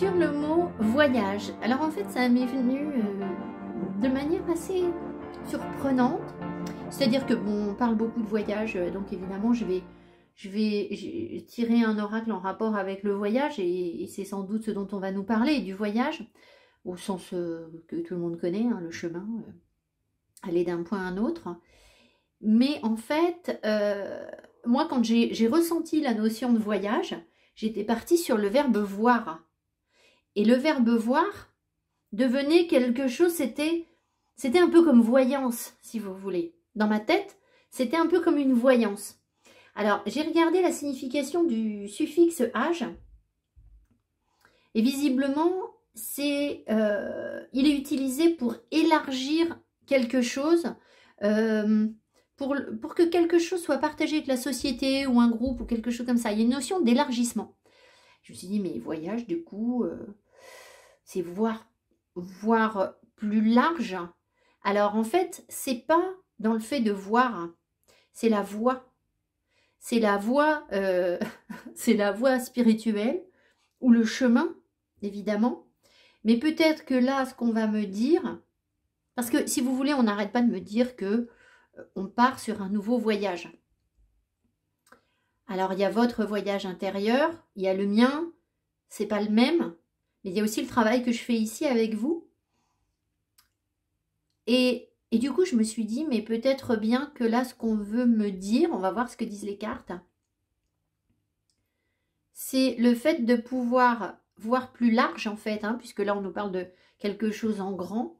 sur le mot voyage. Alors en fait, ça m'est venu de manière assez surprenante. C'est-à-dire que bon, on parle beaucoup de voyage, donc évidemment, je vais tirer un oracle en rapport avec le voyage et c'est sans doute ce dont on va nous parler, du voyage, au sens que tout le monde connaît, hein, le chemin, aller d'un point à un autre. Mais en fait, moi, quand j'ai ressenti la notion de voyage, j'étais partie sur le verbe voir. Et le verbe voir devenait quelque chose, c'était un peu comme voyance, si vous voulez. Dans ma tête, c'était un peu comme une voyance. Alors, j'ai regardé la signification du suffixe âge. Et visiblement, il est utilisé pour élargir quelque chose, pour que quelque chose soit partagé avec la société ou un groupe ou quelque chose comme ça. Il y a une notion d'élargissement. Je me suis dit, mais voyage, du coup, c'est voir plus large. Alors, en fait, c'est pas dans le fait de voir, c'est la voie. C'est la voie, c'est la voie spirituelle ou le chemin, évidemment. Mais peut-être que là, ce qu'on va me dire, parce que si vous voulez, on n'arrête pas de me dire que on part sur un nouveau voyage. Alors, il y a votre voyage intérieur, il y a le mien, c'est pas le même, mais il y a aussi le travail que je fais ici avec vous. Et du coup, je me suis dit, mais peut-être bien que là, ce qu'on veut me dire, on va voir ce que disent les cartes, c'est le fait de pouvoir voir plus large, en fait, hein, puisque là, on nous parle de quelque chose en grand,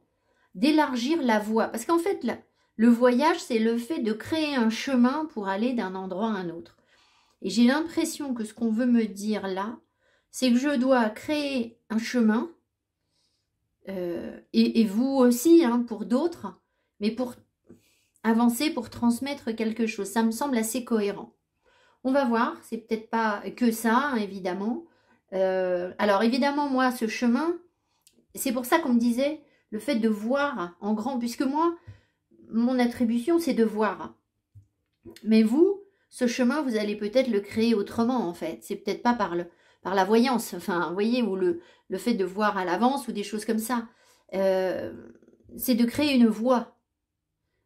d'élargir la voie. Parce qu'en fait, là, le voyage, c'est le fait de créer un chemin pour aller d'un endroit à un autre. Et j'ai l'impression que ce qu'on veut me dire là, c'est que je dois créer un chemin, et vous aussi, hein, pour d'autres, mais pour avancer, pour transmettre quelque chose. Ça me semble assez cohérent. On va voir, c'est peut-être pas que ça, hein, évidemment. Alors évidemment, moi, ce chemin, c'est pour ça qu'on me disait le fait de voir en grand, puisque moi, mon attribution, c'est de voir. Mais vous, ce chemin, vous allez peut-être le créer autrement, en fait. C'est peut-être pas par la voyance, enfin, vous voyez, ou le fait de voir à l'avance ou des choses comme ça. C'est de créer une voie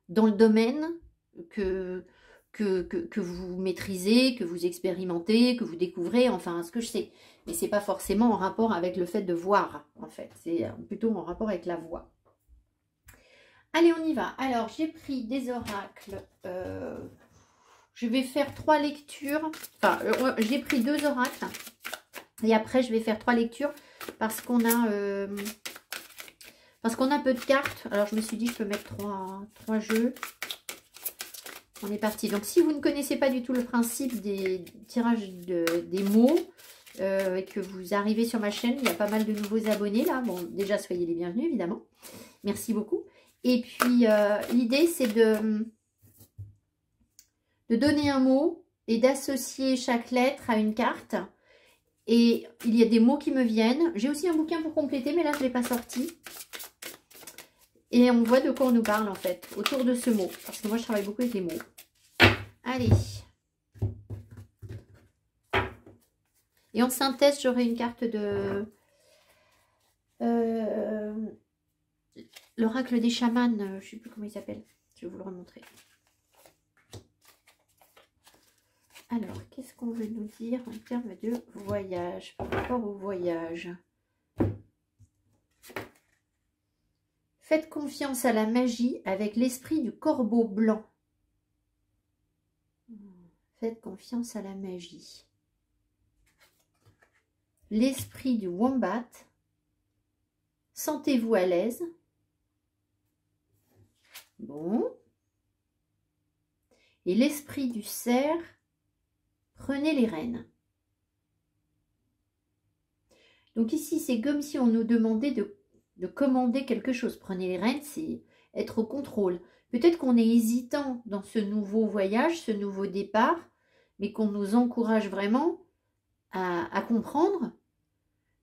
dans le domaine que vous maîtrisez, que vous expérimentez, que vous découvrez, enfin, ce que je sais. Mais c'est pas forcément en rapport avec le fait de voir, en fait. C'est plutôt en rapport avec la voix. Allez, on y va. Alors, j'ai pris des oracles. Je vais faire 3 lectures. Enfin, j'ai pris 2 oracles. Et après, je vais faire 3 lectures parce qu'on a peu de cartes. Alors, je me suis dit, je peux mettre 3 jeux. On est parti. Donc, si vous ne connaissez pas du tout le principe des tirages des mots et que vous arrivez sur ma chaîne, il y a pas mal de nouveaux abonnés là. Bon, déjà, soyez les bienvenus, évidemment. Merci beaucoup. Et puis, l'idée, c'est de donner un mot et d'associer chaque lettre à une carte. Et il y a des mots qui me viennent. J'ai aussi un bouquin pour compléter, mais là, je ne l'ai pas sorti. Et on voit de quoi on nous parle, en fait, autour de ce mot. Parce que moi, je travaille beaucoup avec les mots. Allez. Et en synthèse, j'aurai une carte de... l'oracle des chamans. Je ne sais plus comment il s'appelle. Je vais vous le remontrer. Alors, qu'est-ce qu'on veut nous dire en termes de voyage, par rapport au voyage? Faites confiance à la magie avec l'esprit du corbeau blanc. Faites confiance à la magie. L'esprit du wombat. Sentez-vous à l'aise. Bon. Et l'esprit du cerf. Prenez les rênes. Donc ici, c'est comme si on nous demandait de commander quelque chose. Prenez les rênes, c'est être au contrôle. Peut-être qu'on est hésitant dans ce nouveau voyage, ce nouveau départ, mais qu'on nous encourage vraiment à comprendre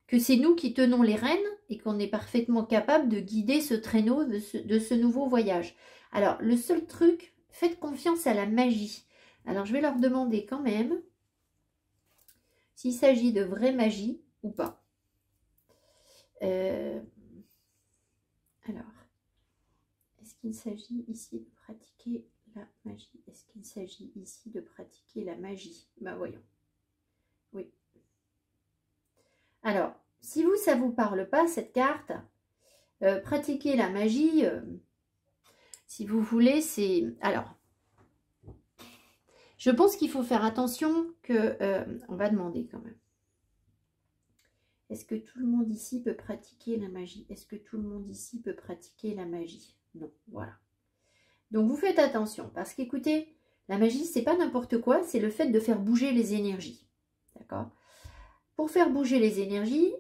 que c'est nous qui tenons les rênes et qu'on est parfaitement capable de guider ce traîneau de ce nouveau voyage. Alors, le seul truc, faites confiance à la magie. Alors, je vais leur demander quand même s'il s'agit de vraie magie ou pas. Alors, est-ce qu'il s'agit ici de pratiquer la magie? Est-ce qu'il s'agit ici de pratiquer la magie? Ben voyons. Oui. Alors, si vous, ça ne vous parle pas, cette carte, pratiquer la magie, si vous voulez, c'est... Alors, je pense qu'il faut faire attention que... on va demander quand même. Est-ce que tout le monde ici peut pratiquer la magie? Est-ce que tout le monde ici peut pratiquer la magie? Non, voilà. Donc, vous faites attention parce qu'écoutez, la magie, c'est pas n'importe quoi, c'est le fait de faire bouger les énergies. D'accord? Pour faire bouger les énergies,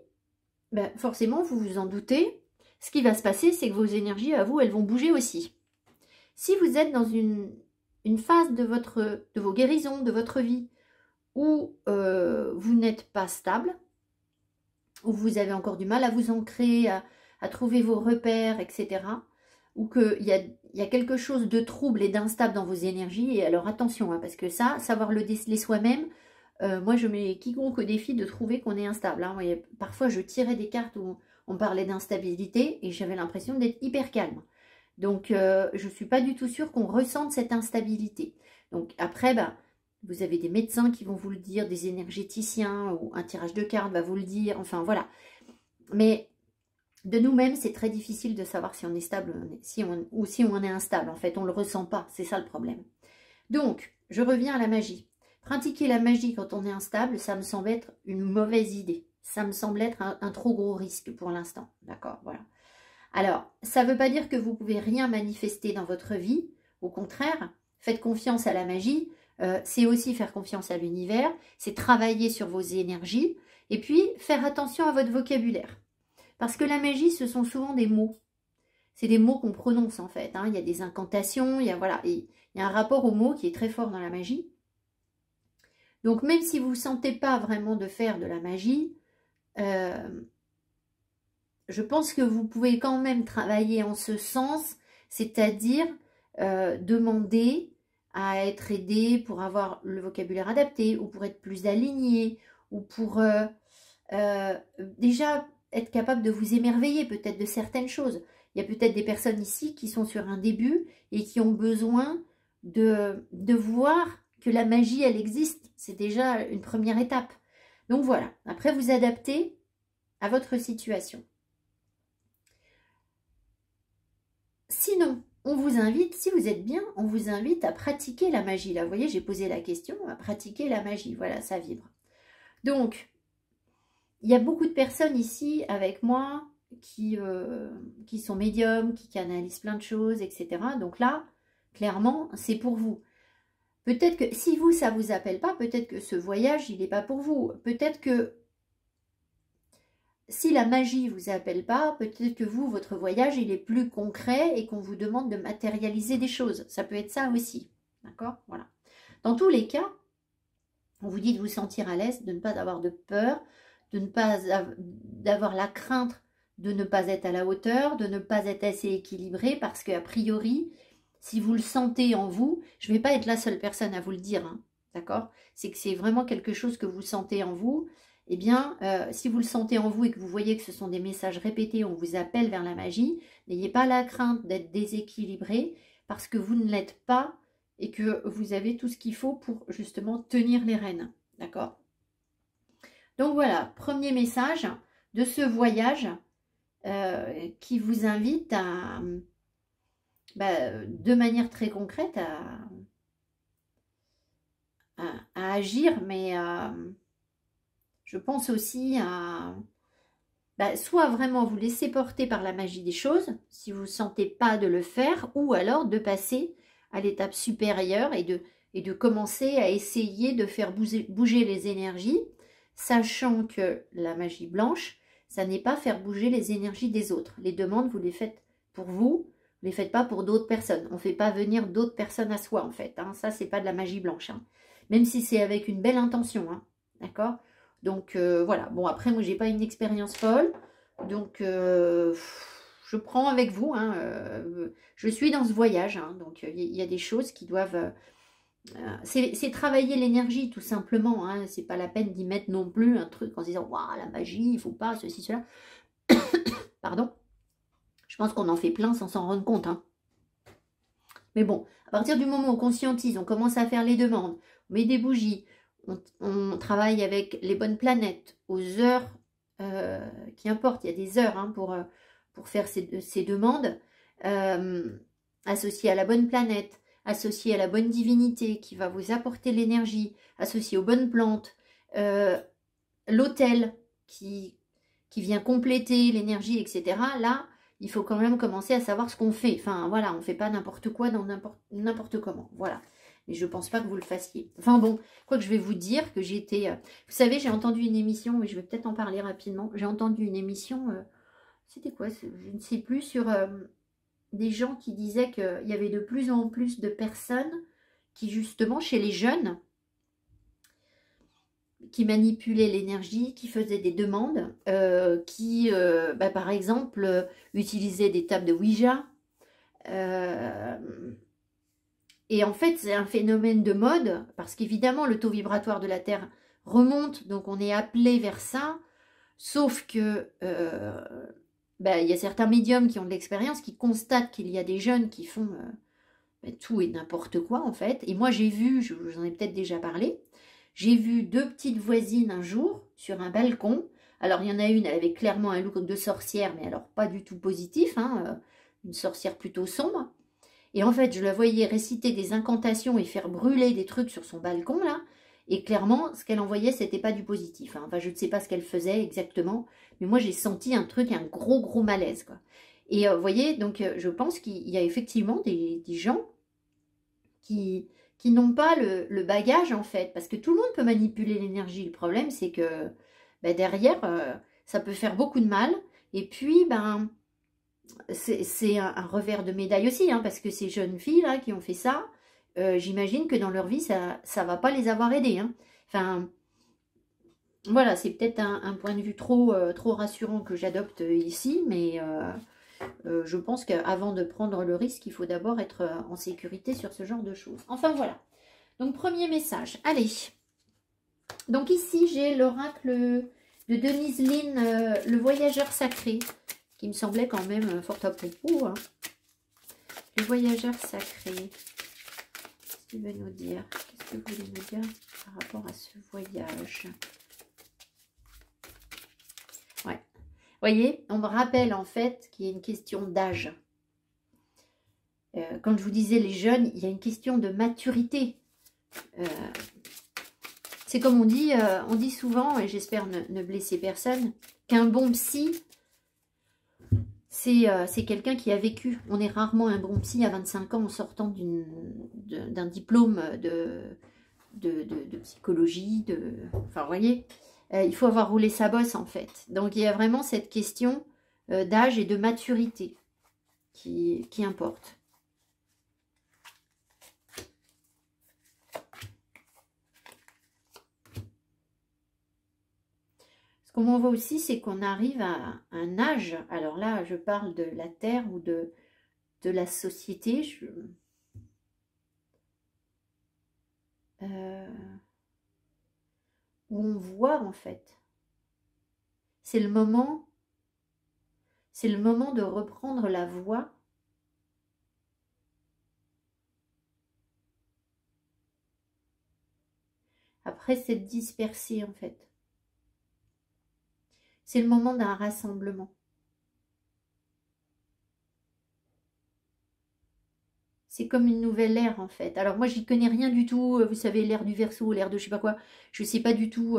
ben, forcément, vous vous en doutez, ce qui va se passer, c'est que vos énergies, à vous, elles vont bouger aussi. Si vous êtes dans une phase de vos guérisons, de votre vie, où vous n'êtes pas stable, où vous avez encore du mal à vous ancrer, à trouver vos repères, etc., ou qu'il y a quelque chose de trouble et d'instable dans vos énergies, et alors attention, hein, parce que ça, savoir le déceler soi-même, moi je mets quiconque au défi de trouver qu'on est instable. Hein. Parfois je tirais des cartes où on parlait d'instabilité, et j'avais l'impression d'être hyper calme. Donc je ne suis pas du tout sûre qu'on ressente cette instabilité. Donc après, ben, vous avez des médecins qui vont vous le dire, des énergéticiens, ou un tirage de cartes va vous le dire, enfin voilà. Mais de nous-mêmes, c'est très difficile de savoir si on est stable ou si on est instable. En fait, on ne le ressent pas, c'est ça le problème. Donc, je reviens à la magie. Pratiquer la magie quand on est instable, ça me semble être une mauvaise idée. Ça me semble être un trop gros risque pour l'instant. D'accord, voilà. Alors, ça ne veut pas dire que vous ne pouvez rien manifester dans votre vie. Au contraire, faites confiance à la magie. C'est aussi faire confiance à l'univers. C'est travailler sur vos énergies. Et puis, faire attention à votre vocabulaire. Parce que la magie, ce sont souvent des mots. C'est des mots qu'on prononce en fait. Hein. Il y a des incantations, voilà, il y a un rapport aux mots qui est très fort dans la magie. Donc même si vous ne sentez pas vraiment de faire de la magie, je pense que vous pouvez quand même travailler en ce sens, c'est-à-dire demander à être aidé pour avoir le vocabulaire adapté, ou pour être plus aligné, ou pour déjà être capable de vous émerveiller peut-être de certaines choses. Il y a peut-être des personnes ici qui sont sur un début et qui ont besoin de voir que la magie, elle existe. C'est déjà une première étape. Donc voilà, après vous adaptez à votre situation. Sinon, on vous invite, si vous êtes bien, on vous invite à pratiquer la magie. Là, vous voyez, j'ai posé la question, à pratiquer la magie. Voilà, ça vibre. Donc, il y a beaucoup de personnes ici avec moi qui sont médiums, qui canalisent plein de choses, etc. Donc là, clairement, c'est pour vous. Peut-être que si vous, ça ne vous appelle pas, peut-être que ce voyage, il n'est pas pour vous. Peut-être que si la magie ne vous appelle pas, peut-être que vous, votre voyage, il est plus concret et qu'on vous demande de matérialiser des choses. Ça peut être ça aussi. D'accord? Voilà. Dans tous les cas, on vous dit de vous sentir à l'aise, de ne pas avoir de peur, de ne pas avoir la crainte de ne pas être à la hauteur, de ne pas être assez équilibré, parce qu'a priori, si vous le sentez en vous, je ne vais pas être la seule personne à vous le dire, hein, d'accord? C'est que c'est vraiment quelque chose que vous sentez en vous. Eh bien, si vous le sentez en vous et que vous voyez que ce sont des messages répétés, on vous appelle vers la magie, n'ayez pas la crainte d'être déséquilibré, parce que vous ne l'êtes pas, et que vous avez tout ce qu'il faut pour justement tenir les rênes. D'accord? Donc voilà, premier message de ce voyage qui vous invite à, de manière très concrète, à agir, mais je pense aussi à soit vraiment vous laisser porter par la magie des choses, si vous ne sentez pas de le faire, ou alors de passer à l'étape supérieure et de commencer à essayer de faire bouger les énergies, sachant que la magie blanche, ça n'est pas faire bouger les énergies des autres. Les demandes, vous les faites pour vous, vous ne les faites pas pour d'autres personnes. On ne fait pas venir d'autres personnes à soi, en fait. Hein. Ça, c'est pas de la magie blanche. Hein. Même si c'est avec une belle intention. Hein. D'accord? Donc, voilà. Bon, après, moi, j'ai pas une expérience folle. Donc, je prends avec vous. Hein, je suis dans ce voyage. Hein, donc, il y a des choses qui doivent... c'est travailler l'énergie, tout simplement. Hein, c'est pas la peine d'y mettre non plus un truc en se disant « Waouh, la magie, il faut pas, ceci, cela. » Pardon. Je pense qu'on en fait plein sans s'en rendre compte. Hein. Mais bon, à partir du moment où on conscientise, on commence à faire les demandes, on met des bougies, on travaille avec les bonnes planètes, aux heures qui importent. Il y a des heures hein, pour faire ces demandes, associées à la bonne planète, associées à la bonne divinité qui va vous apporter l'énergie, associées aux bonnes plantes, l'autel qui vient compléter l'énergie, etc. Là, il faut quand même commencer à savoir ce qu'on fait. Enfin, voilà, on ne fait pas n'importe quoi dans n'importe comment. Voilà. Mais je ne pense pas que vous le fassiez. Enfin bon, quoi que je vais vous dire que j'ai été... vous savez, j'ai entendu une émission, et je vais peut-être en parler rapidement. J'ai entendu une émission, c'était quoi? Je ne sais plus, sur des gens qui disaient qu'il y avait de plus en plus de personnes qui, justement, chez les jeunes, qui manipulaient l'énergie, qui faisaient des demandes, qui, par exemple, utilisaient des tables de Ouija. Et en fait, c'est un phénomène de mode, parce qu'évidemment, le taux vibratoire de la Terre remonte, donc on est appelé vers ça, sauf que il y a certains médiums qui ont de l'expérience, qui constatent qu'il y a des jeunes qui font tout et n'importe quoi, en fait. Et moi, j'ai vu, je vous en ai peut-être déjà parlé, j'ai vu 2 petites voisines un jour sur un balcon. Alors, il y en a une, elle avait clairement un look de sorcière, mais alors pas du tout positif, hein, une sorcière plutôt sombre. Et en fait, je la voyais réciter des incantations et faire brûler des trucs sur son balcon, là. Et clairement, ce qu'elle envoyait, c'était pas du positif. Hein. Enfin, je ne sais pas ce qu'elle faisait exactement, mais moi, j'ai senti un truc, un gros malaise, quoi. Et vous voyez, donc, je pense qu'il y a effectivement des gens qui n'ont pas le bagage, en fait. Parce que tout le monde peut manipuler l'énergie. Le problème, c'est que derrière, ça peut faire beaucoup de mal. Et puis, c'est un revers de médaille aussi, hein, parce que ces jeunes filles là qui ont fait ça, j'imagine que dans leur vie, ça ne va pas les avoir aidées. Hein. Enfin, voilà, c'est peut-être un point de vue trop rassurant que j'adopte ici, mais je pense qu'avant de prendre le risque, il faut d'abord être en sécurité sur ce genre de choses. Enfin, voilà. Donc, premier message. Allez. Donc, ici, j'ai l'oracle de Denise Lynn, le voyageur sacré, qui me semblait quand même fort à propos. Hein. Le voyageur sacré. Qu'est-ce qu'il veut nous dire? Qu'est-ce que vous voulez nous dire par rapport à ce voyage? Ouais. Vous voyez, on me rappelle en fait qu'il y a une question d'âge. Quand je vous disais les jeunes, il y a une question de maturité. C'est comme on dit souvent, et j'espère ne blesser personne, qu'un bon psy, c'est quelqu'un qui a vécu. On est rarement un bon psy à 25 ans en sortant d'un diplôme de psychologie. Enfin, vous voyez, il faut avoir roulé sa bosse, en fait. Donc, il y a vraiment cette question d'âge et de maturité qui importe. Ce qu'on voit aussi, c'est qu'on arrive à un âge, alors là, je parle de la Terre ou de la société, où on voit, en fait, c'est le moment de reprendre la voie après s'être dispersé, en fait. C'est le moment d'un rassemblement. C'est comme une nouvelle ère, en fait. Alors, moi, j'y connais rien du tout. Vous savez, l'ère du Verseau, l'ère de je sais pas quoi. Je sais pas du tout.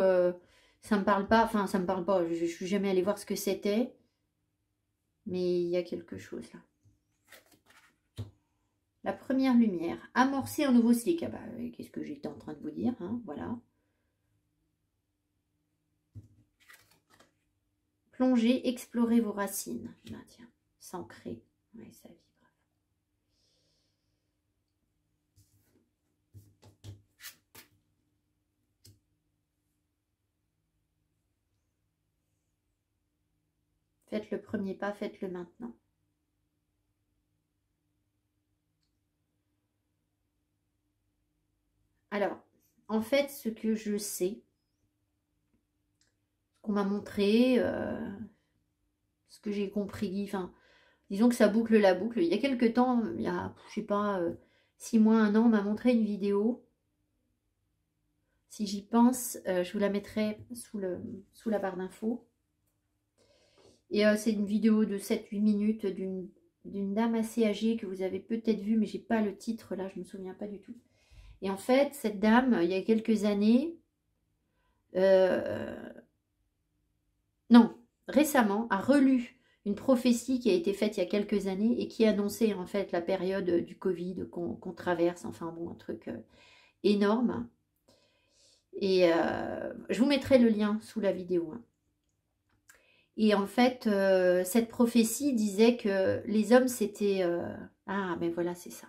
Ça me parle pas. Enfin, ça me parle pas. Je suis jamais allée voir ce que c'était. Mais il y a quelque chose, là. La première lumière. Amorcer un nouveau cycle. Ah bah, qu'est-ce que j'étais en train de vous dire, hein, voilà. Plonger, explorer vos racines. Ben, tiens, s'ancrer. Ouais, ça vibre. Faites le premier pas, faites-le maintenant. Alors, en fait, ce que je sais, ce qu'on m'a montré, ce que j'ai compris. Enfin, disons que ça boucle la boucle. Il y a quelques temps, il y a, je sais pas, 6 mois, 1 an, on m'a montré une vidéo. Si j'y pense, je vous la mettrai sous la barre d'infos. Et c'est une vidéo de 7-8 minutes d'une dame assez âgée que vous avez peut-être vue, mais j'ai pas le titre là, je me souviens pas du tout. Et en fait, cette dame, il y a quelques années, non, récemment, a relu une prophétie qui a été faite il y a quelques années et qui annonçait en fait la période du Covid qu'on traverse, enfin bon, un truc énorme. Et je vous mettrai le lien sous la vidéo. Hein. Et en fait, cette prophétie disait que les hommes s'étaient... ah, ben voilà, c'est ça.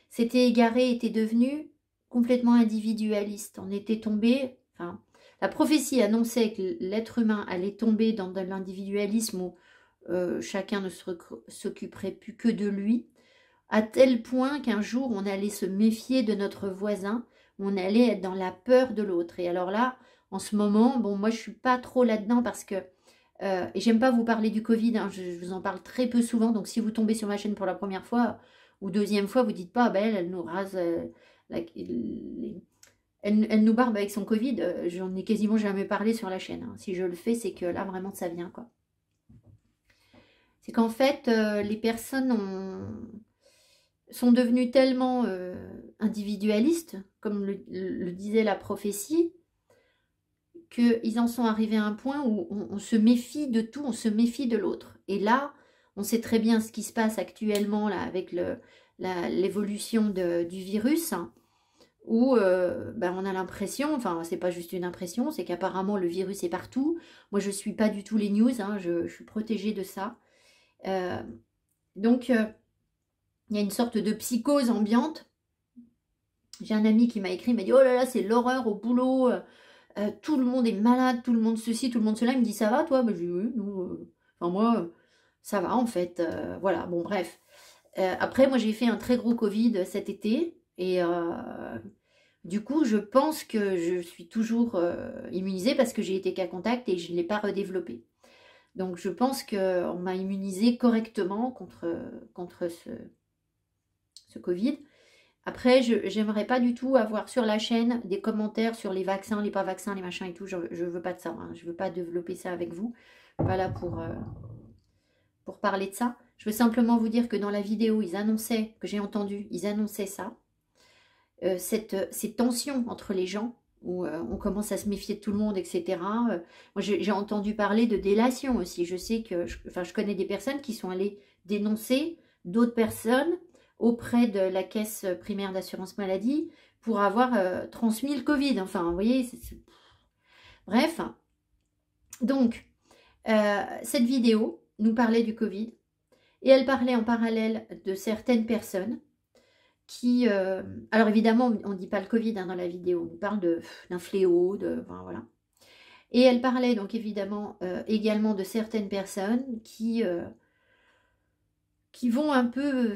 S'étaient égarés, étaient devenus complètement individualistes. On était tombé... Enfin, la prophétie annonçait que l'être humain allait tomber dans de l'individualisme où chacun ne s'occuperait plus que de lui, à tel point qu'un jour, on allait se méfier de notre voisin, on allait être dans la peur de l'autre. Et alors là, en ce moment, bon, moi, je suis pas trop là-dedans parce que et j'aime pas vous parler du Covid, hein, je vous en parle très peu souvent, donc si vous tombez sur ma chaîne pour la première fois ou deuxième fois, vous dites pas, ben elle nous rase, elle nous barbe avec son Covid, j'en ai quasiment jamais parlé sur la chaîne. Hein. Si je le fais, c'est que là, vraiment, ça vient, quoi. C'est qu'en fait, les personnes sont devenues tellement individualistes, comme le disait la prophétie, qu'ils en sont arrivés à un point où on se méfie de tout, on se méfie de l'autre. Et là, on sait très bien ce qui se passe actuellement là, avec l'évolution du virus, hein, où ben, on a l'impression, enfin c'est pas juste une impression, c'est qu'apparemment le virus est partout. Moi je suis pas du tout les news, hein, je suis protégée de ça. Donc il y a une sorte de psychose ambiante. J'ai un ami qui m'a écrit, il m'a dit « Oh là là, c'est l'horreur au boulot !» tout le monde est malade, tout le monde ceci, tout le monde cela. Il me dit, ça va toi? Ben, je dis, oui, nous, enfin moi, ça va en fait. Voilà, bon bref. Après, moi j'ai fait un très gros Covid cet été. Et du coup, je pense que je suis toujours immunisée parce que j'ai été cas contact et je ne l'ai pas redéveloppé. Donc je pense qu'on m'a immunisée correctement contre ce Covid. Après, je n'aimerais pas du tout avoir sur la chaîne des commentaires sur les vaccins, les pas vaccins, les machins et tout. Je ne veux pas de ça. Hein. Je ne veux pas développer ça avec vous. Je ne suis pas là pour parler de ça. Je veux simplement vous dire que dans la vidéo, ils annonçaient, que j'ai entendu, ils annonçaient ça. Ces tensions entre les gens, où on commence à se méfier de tout le monde, etc. Moi, j'ai entendu parler de délation aussi. Je sais que, je connais des personnes qui sont allées dénoncer d'autres personnes auprès de la caisse primaire d'assurance maladie pour avoir transmis le Covid. Enfin, vous voyez, bref. Donc, cette vidéo nous parlait du Covid et elle parlait en parallèle de certaines personnes qui... alors évidemment, on ne dit pas le Covid hein, dans la vidéo, on parle d'un fléau, enfin, voilà. Et elle parlait donc évidemment également de certaines personnes qui vont un peu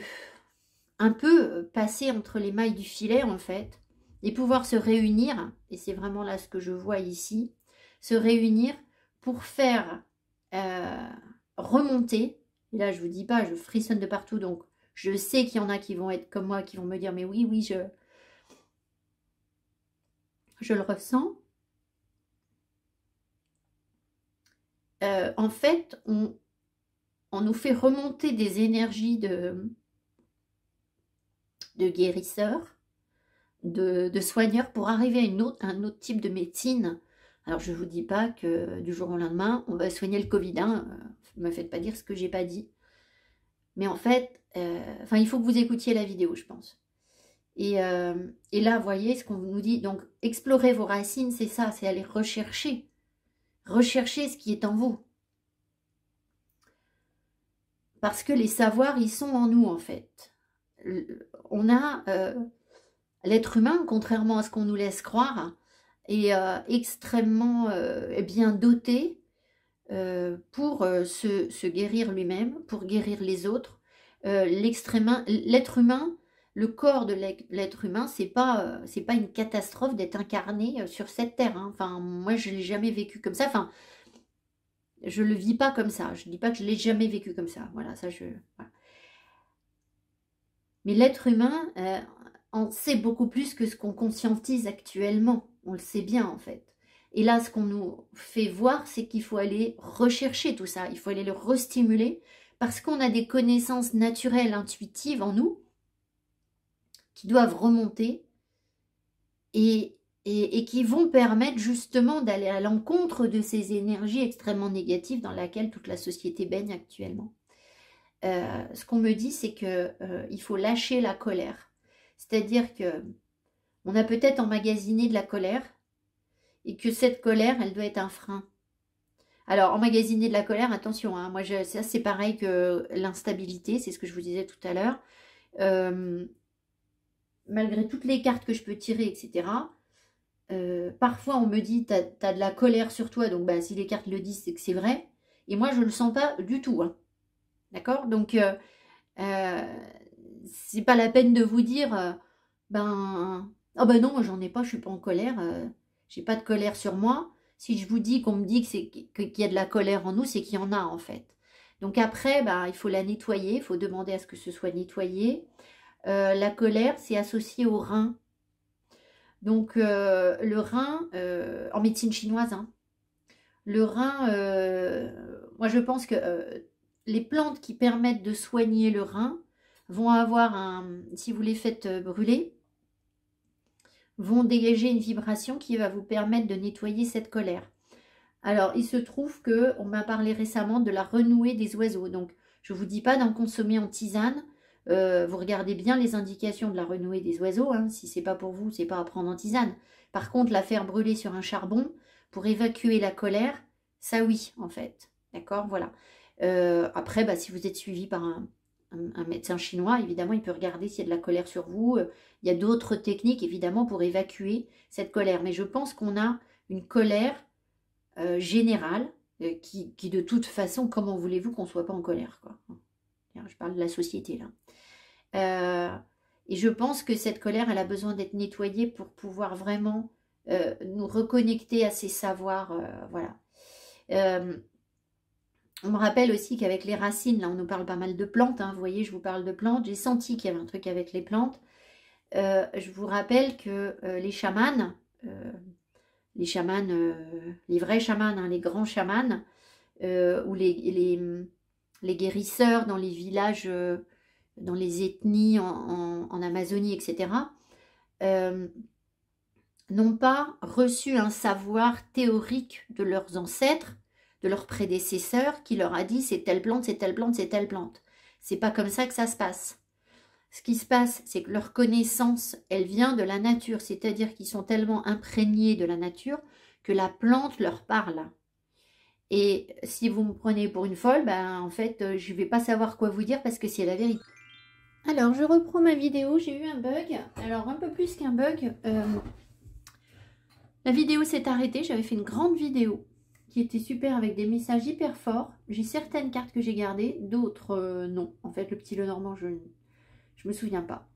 passer entre les mailles du filet en fait, et pouvoir se réunir, et c'est vraiment là ce que je vois ici, se réunir pour faire remonter, et là je vous dis pas, je frissonne de partout, donc je sais qu'il y en a qui vont être comme moi, qui vont me dire, mais oui, oui, je le ressens. En fait, on nous fait remonter des énergies de guérisseurs, de soigneurs pour arriver à un autre type de médecine. Alors, je ne vous dis pas que du jour au lendemain, on va soigner le Covid. Hein. Ne me faites pas dire ce que j'ai pas dit. Mais en fait, il faut que vous écoutiez la vidéo, je pense. Et là, vous voyez ce qu'on nous dit. Donc, explorer vos racines, c'est ça, c'est aller rechercher. Rechercher ce qui est en vous. Parce que les savoirs, ils sont en nous, en fait. On a... l'être humain, contrairement à ce qu'on nous laisse croire, est extrêmement bien doté pour se guérir lui-même, pour guérir les autres. L'être humain, le corps de l'être humain, c'est pas une catastrophe d'être incarné sur cette terre. Hein. Enfin, moi, je ne l'ai jamais vécu comme ça. Enfin, Je le vis pas comme ça. Je dis pas que je l'ai jamais vécu comme ça. Voilà, ça je... Voilà. Mais l'être humain en sait beaucoup plus que ce qu'on conscientise actuellement. On le sait bien en fait. Et là, ce qu'on nous fait voir, c'est qu'il faut aller rechercher tout ça. Il faut aller le restimuler parce qu'on a des connaissances naturelles, intuitives en nous qui doivent remonter et qui vont permettre justement d'aller à l'encontre de ces énergies extrêmement négatives dans lesquelles toute la société baigne actuellement. Ce qu'on me dit, c'est que il faut lâcher la colère. C'est-à-dire que on a peut-être emmagasiné de la colère et que cette colère, elle doit être un frein. Alors, emmagasiner de la colère, attention, hein, moi, ça c'est pareil que l'instabilité, c'est ce que je vous disais tout à l'heure. Malgré toutes les cartes que je peux tirer, etc., parfois on me dit, t'as de la colère sur toi, donc bah, si les cartes le disent, c'est que c'est vrai. Et moi, je ne le sens pas du tout. Hein. D'accord? Donc, c'est pas la peine de vous dire, oh ben non, moi j'en ai pas, je suis pas en colère, j'ai pas de colère sur moi. Si je vous dis qu'on me dit qu'il y a de la colère en nous, c'est qu'il y en a en fait. Donc après, bah, il faut la nettoyer, il faut demander à ce que ce soit nettoyé. La colère, c'est associé au rein. Donc le rein, en médecine chinoise, hein, le rein, moi je pense que les plantes qui permettent de soigner le rein vont avoir si vous les faites brûler, vont dégager une vibration qui va vous permettre de nettoyer cette colère. Alors, il se trouve qu'on m'a parlé récemment de la renouée des oiseaux. Donc, je ne vous dis pas d'en consommer en tisane. Vous regardez bien les indications de la renouée des oiseaux. Hein. Si ce n'est pas pour vous, ce n'est pas à prendre en tisane. Par contre, la faire brûler sur un charbon pour évacuer la colère, ça oui, en fait. D'accord, voilà. Après, bah, si vous êtes suivi par un médecin chinois, évidemment, il peut regarder s'il y a de la colère sur vous. Il y a d'autres techniques, évidemment, pour évacuer cette colère. Mais je pense qu'on a une colère générale qui, de toute façon, comment voulez-vous qu'on ne soit pas en colère, quoi. Je parle de la société, là. Et je pense que cette colère, elle a besoin d'être nettoyée pour pouvoir vraiment nous reconnecter à ces savoirs. Voilà. On me rappelle aussi qu'avec les racines, là on nous parle pas mal de plantes, hein, vous voyez, je vous parle de plantes, j'ai senti qu'il y avait un truc avec les plantes. Je vous rappelle que les chamans, les vrais chamans, hein, les grands chamans, ou les guérisseurs dans les villages, dans les ethnies en Amazonie, etc., n'ont pas reçu un savoir théorique de leurs ancêtres, de leurs prédécesseurs, qui leur a dit c'est telle plante, c'est telle plante, c'est telle plante. C'est pas comme ça que ça se passe. Ce qui se passe, c'est que leur connaissance, elle vient de la nature, c'est-à-dire qu'ils sont tellement imprégnés de la nature que la plante leur parle. Et si vous me prenez pour une folle, ben en fait, je ne vais pas savoir quoi vous dire parce que c'est la vérité. Alors, je reprends ma vidéo, j'ai eu un bug. Alors, un peu plus qu'un bug. La vidéo s'est arrêtée, j'avais fait une grande vidéo qui était super avec des messages hyper forts. J'ai certaines cartes que j'ai gardées, d'autres non. En fait, le petit Lenormand, je me souviens pas.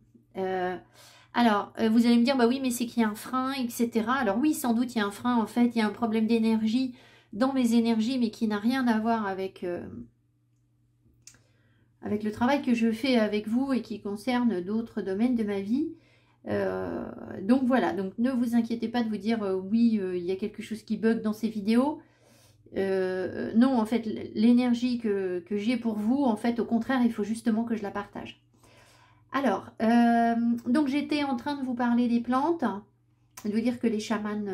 Alors, vous allez me dire, bah oui, mais c'est qu'il y a un frein, etc. Alors oui, sans doute, il y a un frein. En fait, il y a un problème d'énergie dans mes énergies, mais qui n'a rien à voir avec, avec le travail que je fais avec vous et qui concerne d'autres domaines de ma vie. Donc voilà, donc ne vous inquiétez pas de vous dire, oui, il y a quelque chose qui bug dans ces vidéos. Non, en fait, l'énergie que j'ai pour vous, en fait, au contraire, il faut justement que je la partage. Alors, donc j'étais en train de vous parler des plantes, de vous dire que les chamans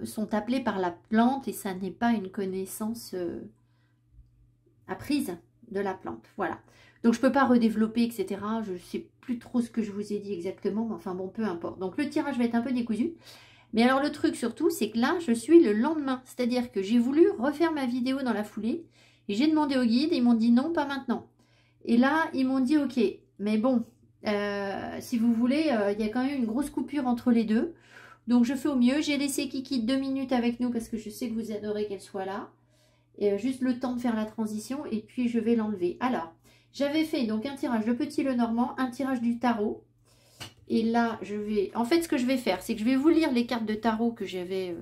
sont appelés par la plante et ça n'est pas une connaissance apprise de la plante. Voilà. Donc je ne peux pas redévelopper, etc. Je ne sais plus trop ce que je vous ai dit exactement, mais enfin bon, peu importe. Donc le tirage va être un peu décousu. Mais alors le truc surtout, c'est que là, je suis le lendemain. C'est-à-dire que j'ai voulu refaire ma vidéo dans la foulée. Et j'ai demandé au guide et ils m'ont dit non, pas maintenant. Et là, ils m'ont dit ok. Mais bon, si vous voulez, il y a quand même une grosse coupure entre les deux. Donc je fais au mieux. J'ai laissé Kiki 2 minutes avec nous parce que je sais que vous adorez qu'elle soit là. Et juste le temps de faire la transition et puis je vais l'enlever. Alors, j'avais fait donc un tirage de Petit Lenormand, un tirage du tarot. Et là, je vais... En fait, ce que je vais faire, c'est que je vais vous lire les cartes de tarot que j'avais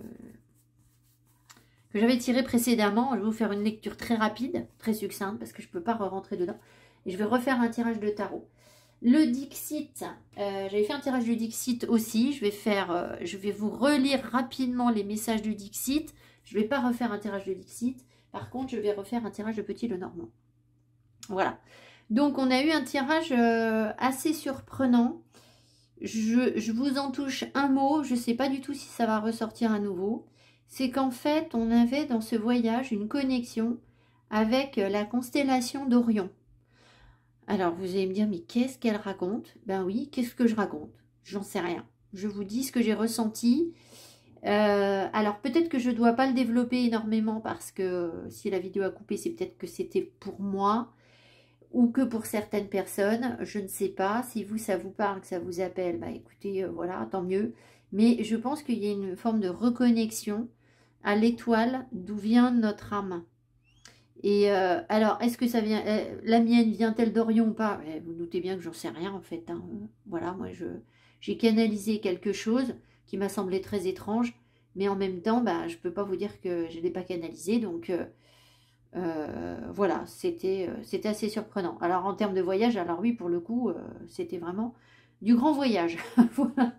tirées précédemment. Je vais vous faire une lecture très rapide, très succincte, parce que je ne peux pas rentrer dedans. Et je vais refaire un tirage de tarot. Le Dixit, j'avais fait un tirage du Dixit aussi. Je vais vous relire rapidement les messages du Dixit. Je ne vais pas refaire un tirage de Dixit. Par contre, je vais refaire un tirage de Petit Lenormand. Voilà. Donc, on a eu un tirage assez surprenant. Je vous en touche un mot. Je ne sais pas du tout si ça va ressortir à nouveau. C'est qu'en fait, on avait dans ce voyage une connexion avec la constellation d'Orion. Alors, vous allez me dire, mais qu'est-ce qu'elle raconte? Ben oui, qu'est-ce que je raconte? J'en sais rien. Je vous dis ce que j'ai ressenti. Alors, peut-être que je ne dois pas le développer énormément parce que si la vidéo a coupé, c'est peut-être que c'était pour moi ou que pour certaines personnes. Je ne sais pas. Si vous, ça vous parle, que ça vous appelle, bah écoutez, voilà, tant mieux. Mais je pense qu'il y a une forme de reconnexion à l'étoile d'où vient notre âme. Et alors, est-ce que ça vient, la mienne vient-elle d'Orion ou pas? Vous doutez bien que j'en sais rien en fait. Hein. Voilà, moi j'ai canalisé quelque chose qui m'a semblé très étrange, mais en même temps, bah, je ne peux pas vous dire que je ne l'ai pas canalisé, donc voilà, c'était assez surprenant. Alors en termes de voyage, alors oui, pour le coup, c'était vraiment du grand voyage. Voilà.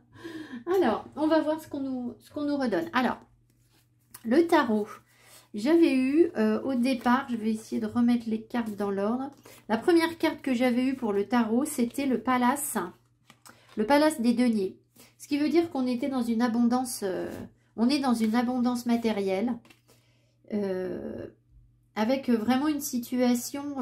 Alors, on va voir ce qu'on nous redonne. Alors, le tarot. J'avais eu, au départ, je vais essayer de remettre les cartes dans l'ordre. La première carte que j'avais eue pour le tarot, c'était le palace des deniers. Ce qui veut dire qu'on était dans une abondance, on est dans une abondance matérielle, avec vraiment une situation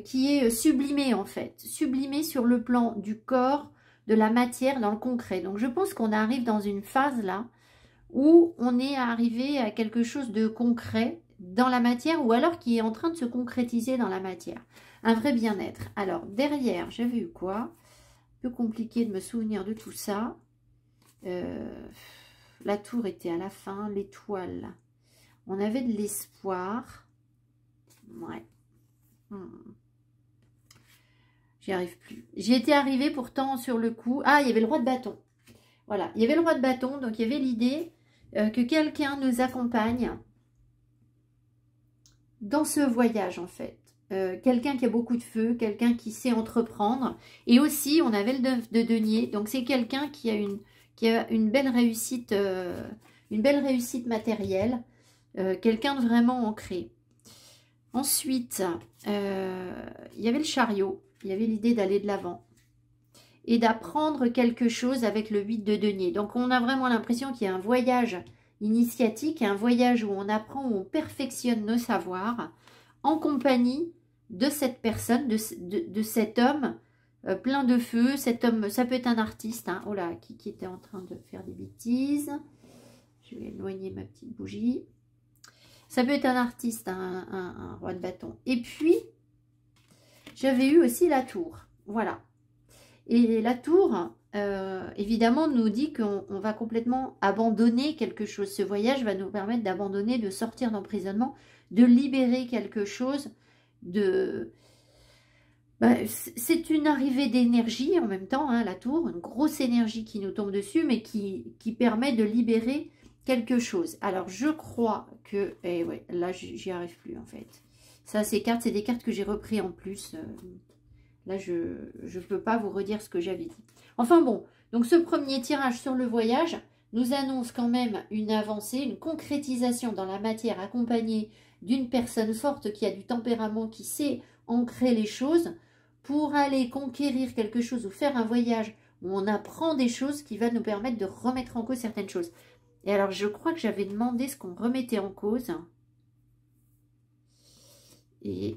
qui est sublimée en fait. Sublimée sur le plan du corps, de la matière, dans le concret. Donc je pense qu'on arrive dans une phase là, où on est arrivé à quelque chose de concret dans la matière ou alors qui est en train de se concrétiser dans la matière. Un vrai bien-être. Alors, derrière, j'avais eu quoi? Un peu compliqué de me souvenir de tout ça. La tour était à la fin, l'étoile. On avait de l'espoir. Ouais. J'y arrive plus. J'y étais arrivée pourtant sur le coup. Ah, il y avait le roi de bâton. Voilà, il y avait le roi de bâton, donc il y avait l'idée que quelqu'un nous accompagne dans ce voyage en fait. Quelqu'un qui a beaucoup de feu, quelqu'un qui sait entreprendre. Et aussi, on avait le 9 de denier, donc c'est quelqu'un qui a une belle réussite matérielle, quelqu'un de vraiment ancré. Ensuite, il y avait le chariot, il y avait l'idée d'aller de l'avant et d'apprendre quelque chose avec le 8 de denier. Donc, on a vraiment l'impression qu'il y a un voyage initiatique, un voyage où on apprend, où on perfectionne nos savoirs en compagnie de cette personne, de cet homme plein de feu. Cet homme, ça peut être un artiste, hein, oh là, qui était en train de faire des bêtises. Je vais éloigner ma petite bougie. Ça peut être un artiste, un roi de bâton. Et puis, j'avais eu aussi la tour, voilà. Et la tour, évidemment, nous dit qu'on va complètement abandonner quelque chose. Ce voyage va nous permettre d'abandonner, de sortir d'emprisonnement, de libérer quelque chose. C'est une arrivée d'énergie en même temps, hein, la tour, une grosse énergie qui nous tombe dessus, mais qui permet de libérer quelque chose. Alors, je crois que... Eh ouais, là, j'y arrive plus, en fait. Ça, ces cartes, c'est des cartes que j'ai repris en plus... Là, je ne peux pas vous redire ce que j'avais dit. Enfin bon, donc ce premier tirage sur le voyage nous annonce quand même une avancée, une concrétisation dans la matière accompagnée d'une personne forte qui a du tempérament, qui sait ancrer les choses pour aller conquérir quelque chose ou faire un voyage où on apprend des choses qui va nous permettre de remettre en cause certaines choses. Et alors, je crois que j'avais demandé ce qu'on remettait en cause. Et...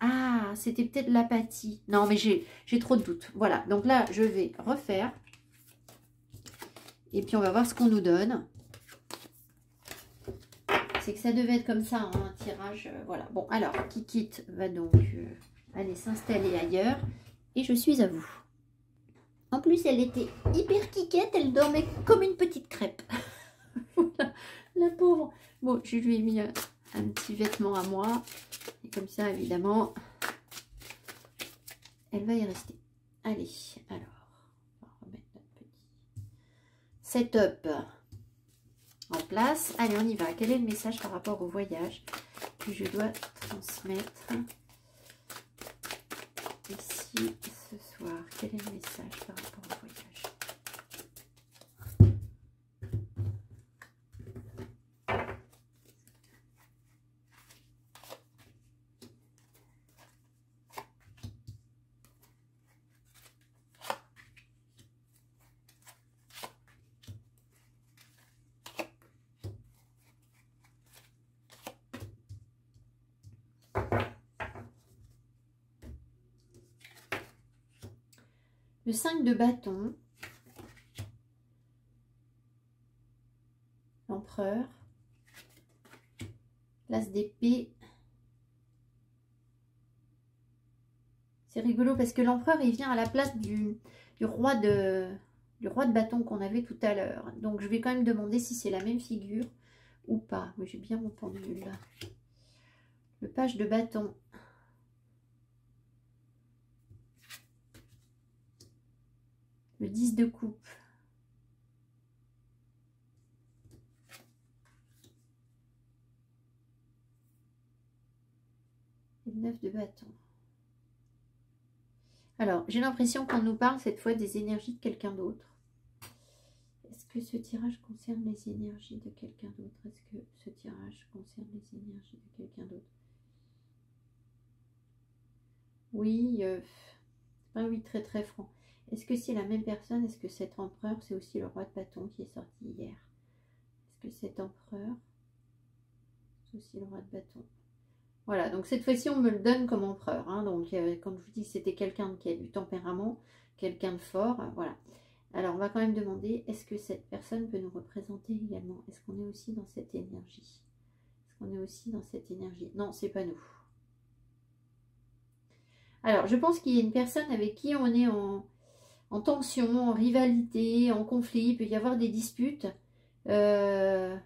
Ah, c'était peut-être l'apathie. Non, mais j'ai trop de doutes. Voilà, donc là, je vais refaire. Et puis, on va voir ce qu'on nous donne. C'est que ça devait être comme ça, hein, un tirage. Voilà. Bon, alors, Kikit va donc aller s'installer ailleurs. Et je suis à vous. En plus, elle était hyper kikette. Elle dormait comme une petite crêpe. Voilà, la pauvre. Bon, je lui ai mis un petit vêtement à moi. Et comme ça, évidemment, elle va y rester. Allez, alors, on va remettre notre petit setup en place. Allez, on y va. Quel est le message par rapport au voyage que je dois transmettre ici ce soir? Quel est le message par rapport au voyage? Le 5 de bâton, l'empereur, l'as d'épée. C'est rigolo parce que l'empereur, il vient à la place du roi de bâton qu'on avait tout à l'heure. Donc, je vais quand même demander si c'est la même figure ou pas. Mais j'ai bien mon pendule. Le page de bâton. Le 10 de coupe. Et le 9 de bâton. Alors, j'ai l'impression qu'on nous parle cette fois des énergies de quelqu'un d'autre. Est-ce que ce tirage concerne les énergies de quelqu'un d'autre? Est-ce que ce tirage concerne les énergies de quelqu'un d'autre? Oui, ah oui, très très franc. Est-ce que c'est la même personne? Est-ce que cet empereur, c'est aussi le roi de bâton qui est sorti hier? Est-ce que cet empereur, c'est aussi le roi de bâton? Voilà, donc cette fois-ci, on me le donne comme empereur. Hein, donc, quand je vous dis que c'était quelqu'un qui a du tempérament, quelqu'un de fort, voilà. Alors, on va quand même demander, est-ce que cette personne peut nous représenter également? Est-ce qu'on est aussi dans cette énergie? Est-ce qu'on est aussi dans cette énergie? Non, c'est pas nous. Alors, je pense qu'il y a une personne avec qui on est en tension, en rivalité, en conflit. Il peut y avoir des disputes. Je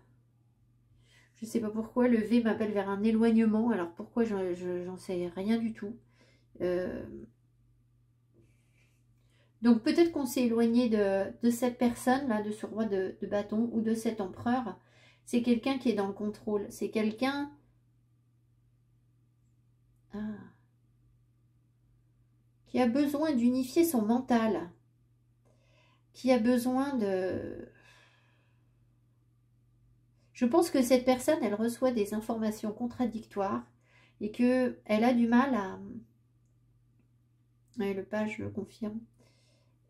ne sais pas pourquoi. Le V m'appelle vers un éloignement. Alors, pourquoi? J'en sais rien du tout. Donc, peut-être qu'on s'est éloigné de cette personne-là, de ce roi de bâton ou de cet empereur. C'est quelqu'un qui est dans le contrôle. C'est quelqu'un... qui a besoin d'unifier son mental, qui a besoin de... Je pense que cette personne, elle reçoit des informations contradictoires et qu'elle a du mal à... Et le page le confirme.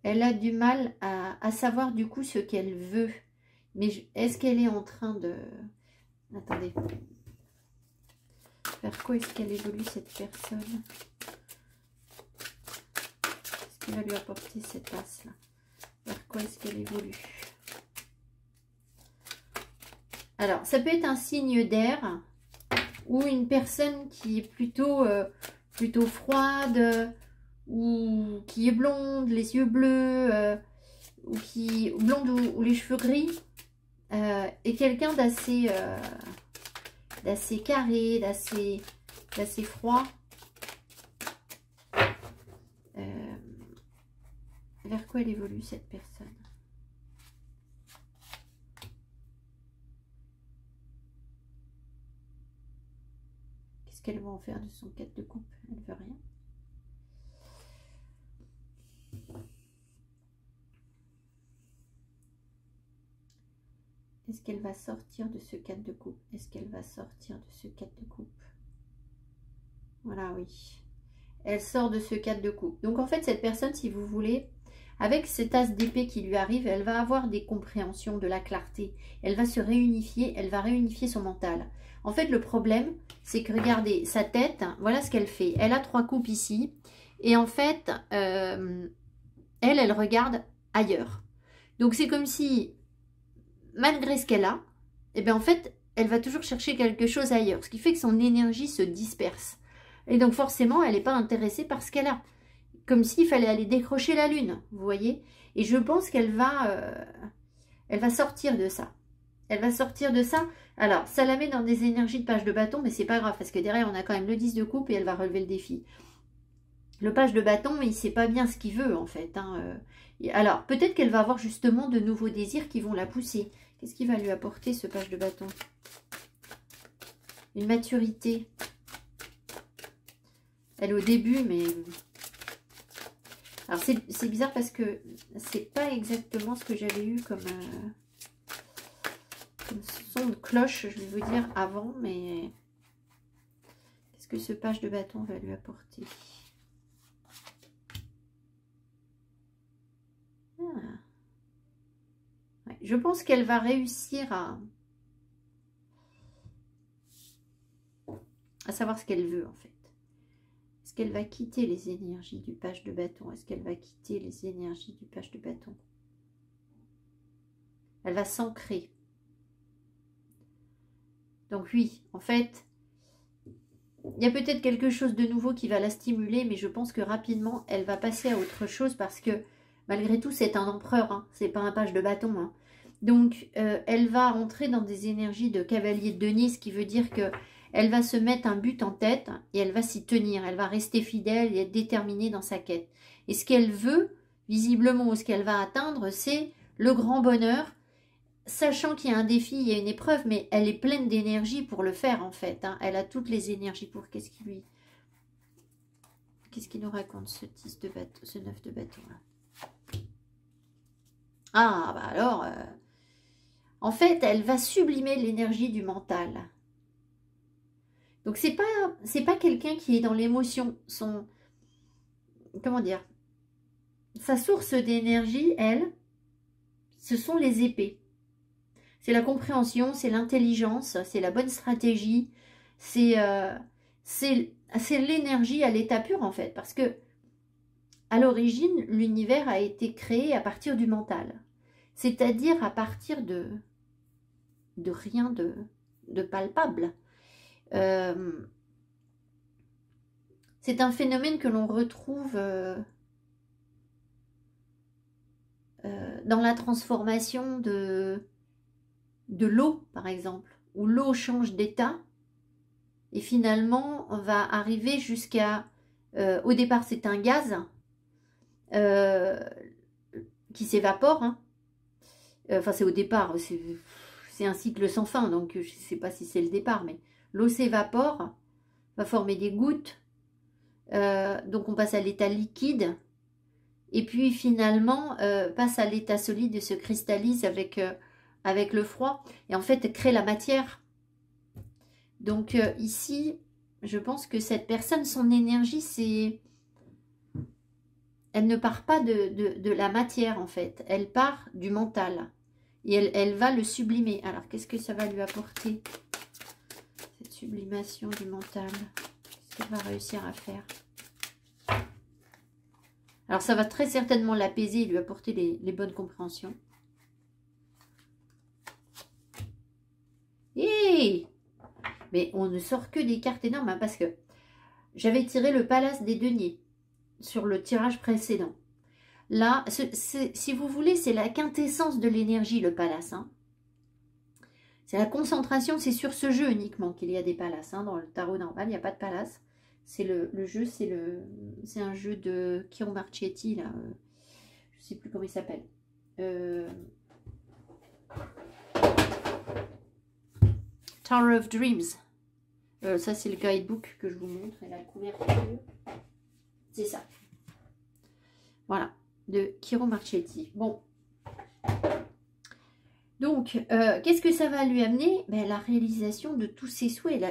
Elle a du mal à savoir du coup ce qu'elle veut. Mais est-ce qu'elle est en train de... Attendez. Vers quoi est-ce qu'elle évolue cette personne? Qu'est-ce qui va lui apporter cette as-là? Vers quoi est-ce qu'elle évolue? Alors, ça peut être un signe d'air ou une personne qui est plutôt froide ou qui est blonde, les yeux bleus ou qui blonde ou les cheveux gris et quelqu'un d'assez carré, d'assez froid. Vers quoi elle évolue cette personne? Qu'est-ce qu'elle va en faire de son 4 de coupe? Elle ne veut rien. Est-ce qu'elle va sortir de ce 4 de coupe? Est-ce qu'elle va sortir de ce 4 de coupe? Voilà, oui. Elle sort de ce 4 de coupe. Donc, en fait, cette personne, si vous voulez, avec cette as d'épée qui lui arrive, elle va avoir des compréhensions, de la clarté. Elle va se réunifier, elle va réunifier son mental. En fait, le problème, c'est que, regardez, sa tête, voilà ce qu'elle fait. Elle a 3 coupes ici. Et en fait, elle regarde ailleurs. Donc, c'est comme si, malgré ce qu'elle a, eh bien, en fait, elle va toujours chercher quelque chose ailleurs. Ce qui fait que son énergie se disperse. Et donc, forcément, elle n'est pas intéressée par ce qu'elle a. Comme s'il fallait aller décrocher la lune, vous voyez. Et je pense qu'elle va sortir de ça. Elle va sortir de ça. Alors, ça la met dans des énergies de page de bâton, mais c'est pas grave, parce que derrière, on a quand même le 10 de coupe et elle va relever le défi. Le page de bâton, il ne sait pas bien ce qu'il veut en fait. Hein. Alors, peut-être qu'elle va avoir justement de nouveaux désirs qui vont la pousser. Qu'est-ce qu'il va lui apporter ce page de bâton? Une maturité. Elle est au début, mais... Alors, c'est bizarre parce que c'est pas exactement ce que j'avais eu comme son de cloche, je vais vous dire, avant, mais... Qu'est-ce que ce page de bâton va lui apporter? Ouais, je pense qu'elle va réussir à savoir ce qu'elle veut, en fait. Est-ce qu'elle va quitter les énergies du page de bâton? Est-ce qu'elle va quitter les énergies du page de bâton? Elle va s'ancrer. Donc oui, en fait, il y a peut-être quelque chose de nouveau qui va la stimuler, mais je pense que rapidement, elle va passer à autre chose parce que, malgré tout, c'est un empereur, hein, c'est pas un page de bâton. Hein. Donc, elle va entrer dans des énergies de cavalier de denier, ce qui veut dire que elle va se mettre un but en tête et elle va s'y tenir. Elle va rester fidèle et être déterminée dans sa quête. Et ce qu'elle veut, visiblement, ou ce qu'elle va atteindre, c'est le grand bonheur, sachant qu'il y a un défi, il y a une épreuve, mais elle est pleine d'énergie pour le faire, en fait. Hein. Elle a toutes les énergies pour... Qu'est-ce qu'il nous raconte, ce 10 de bâton, ce 9 de bâton, là? Ah, bah alors... En fait, elle va sublimer l'énergie du mental. Donc, c'est pas quelqu'un qui est dans l'émotion. Comment dire? Sa source d'énergie, elle, ce sont les épées. C'est la compréhension, c'est l'intelligence, c'est la bonne stratégie, c'est l'énergie à l'état pur, en fait. Parce que, à l'origine, l'univers a été créé à partir du mental. C'est-à-dire à partir de rien de palpable. C'est un phénomène que l'on retrouve dans la transformation de l'eau, par exemple, où l'eau change d'état et finalement on va arriver jusqu'à... au départ, c'est un gaz qui s'évapore. Hein. Enfin, c'est au départ, c'est un cycle sans fin, donc je ne sais pas si c'est le départ, mais l'eau s'évapore, va former des gouttes, donc on passe à l'état liquide, et puis finalement passe à l'état solide et se cristallise avec le froid, et en fait crée la matière. Donc ici, je pense que cette personne, son énergie, c'est... Elle ne part pas de la matière, en fait, elle part du mental. Et elle va le sublimer. Alors, qu'est-ce que ça va lui apporter, cette sublimation du mental? Qu'est-ce qu'elle va réussir à faire? Alors, ça va très certainement l'apaiser et lui apporter les bonnes compréhensions. Et mais on ne sort que des cartes énormes, hein, parce que j'avais tiré le palace des deniers sur le tirage précédent. Là, si vous voulez, c'est la quintessence de l'énergie, le palace. Hein. C'est la concentration, c'est sur ce jeu uniquement qu'il y a des palaces. Hein. Dans le tarot normal, il n'y a pas de palace. C'est le jeu, c'est un jeu de Chiron Marchetti, là. Je ne sais plus comment il s'appelle. Tower of Dreams. Ça, c'est le guidebook que je vous montre. Et la couverture, c'est ça. Voilà, de Chiron Marchetti. Bon. Donc, qu'est-ce que ça va lui amener? Ben, la réalisation de tous ses souhaits.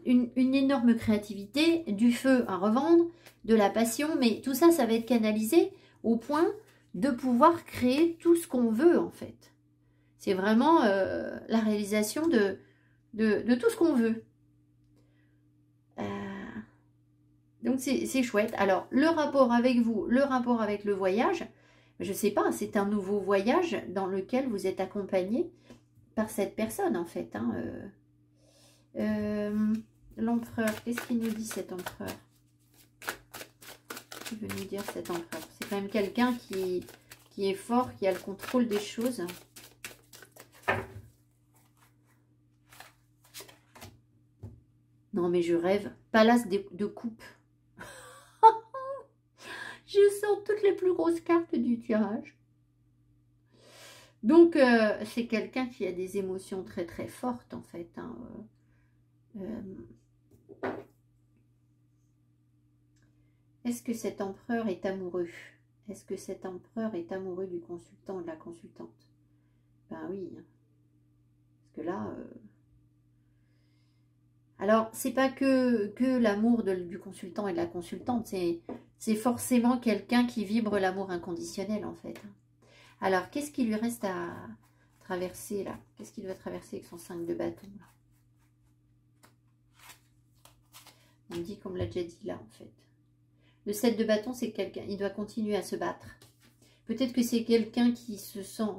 Une énorme créativité, du feu à revendre, de la passion. Mais tout ça, ça va être canalisé au point de pouvoir créer tout ce qu'on veut, en fait. C'est vraiment la réalisation de tout ce qu'on veut. Donc, c'est chouette. Alors, le rapport avec vous, le rapport avec le voyage, je ne sais pas, c'est un nouveau voyage dans lequel vous êtes accompagné par cette personne, en fait. Hein. L'empereur, qu'est-ce qu'il nous dit, cet empereur? Qu'est-ce qu'il veut nous dire, cet empereur? C'est quand même quelqu'un qui est fort, qui a le contrôle des choses. Non, mais je rêve. Palace de coupe. sont toutes les plus grosses cartes du tirage. Donc, c'est quelqu'un qui a des émotions très très fortes, en fait. Hein. Est-ce que cet empereur est amoureux? Est-ce que cet empereur est amoureux du consultant ou de la consultante? Ben oui. Parce que là... Alors, c'est pas que l'amour du consultant et de la consultante, c'est forcément quelqu'un qui vibre l'amour inconditionnel, en fait. Alors, qu'est-ce qui lui reste à traverser, là? Qu'est-ce qu'il doit traverser avec son 5 de bâton, là? On dit qu'on me l'a déjà dit, là, en fait. Le 7 de bâton, c'est quelqu'un, il doit continuer à se battre. Peut-être que c'est quelqu'un qui se sent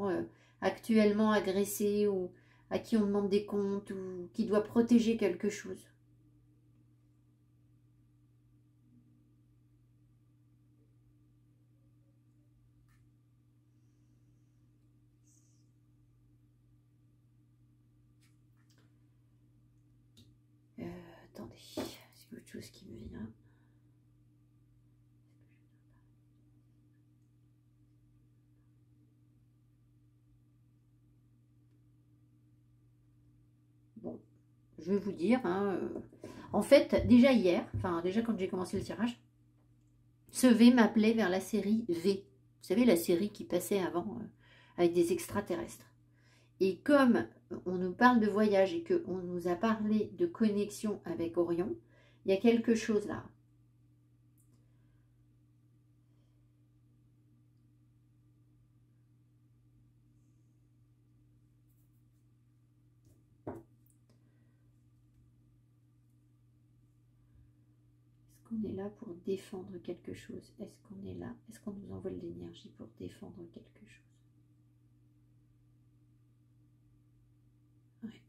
actuellement agressé ou à qui on demande des comptes ou qui doit protéger quelque chose. Attendez, c'est autre chose qui me vient. Bon, je vais vous dire, hein, en fait, déjà hier, enfin déjà quand j'ai commencé le tirage, ce V m'appelait vers la série V. Vous savez, la série qui passait avant avec des extraterrestres. Et comme on nous parle de voyage et qu'on nous a parlé de connexion avec Orion, il y a quelque chose là. Est-ce qu'on est là pour défendre quelque chose? Est-ce qu'on est là? Est-ce qu'on nous envoie de l'énergie pour défendre quelque chose? Ouais.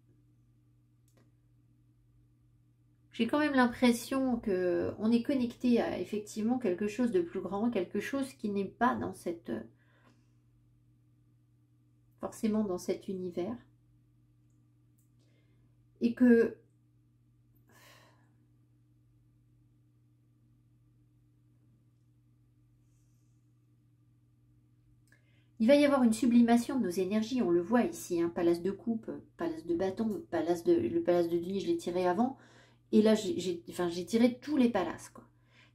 J'ai quand même l'impression qu'on est connecté à effectivement quelque chose de plus grand, quelque chose qui n'est pas dans cette... forcément dans cet univers. Et que... il va y avoir une sublimation de nos énergies, on le voit ici, hein, palace de coupe, palace de bâton, le palace de Denis, je l'ai tiré avant. Et là, j'ai tiré tous les palaces, quoi.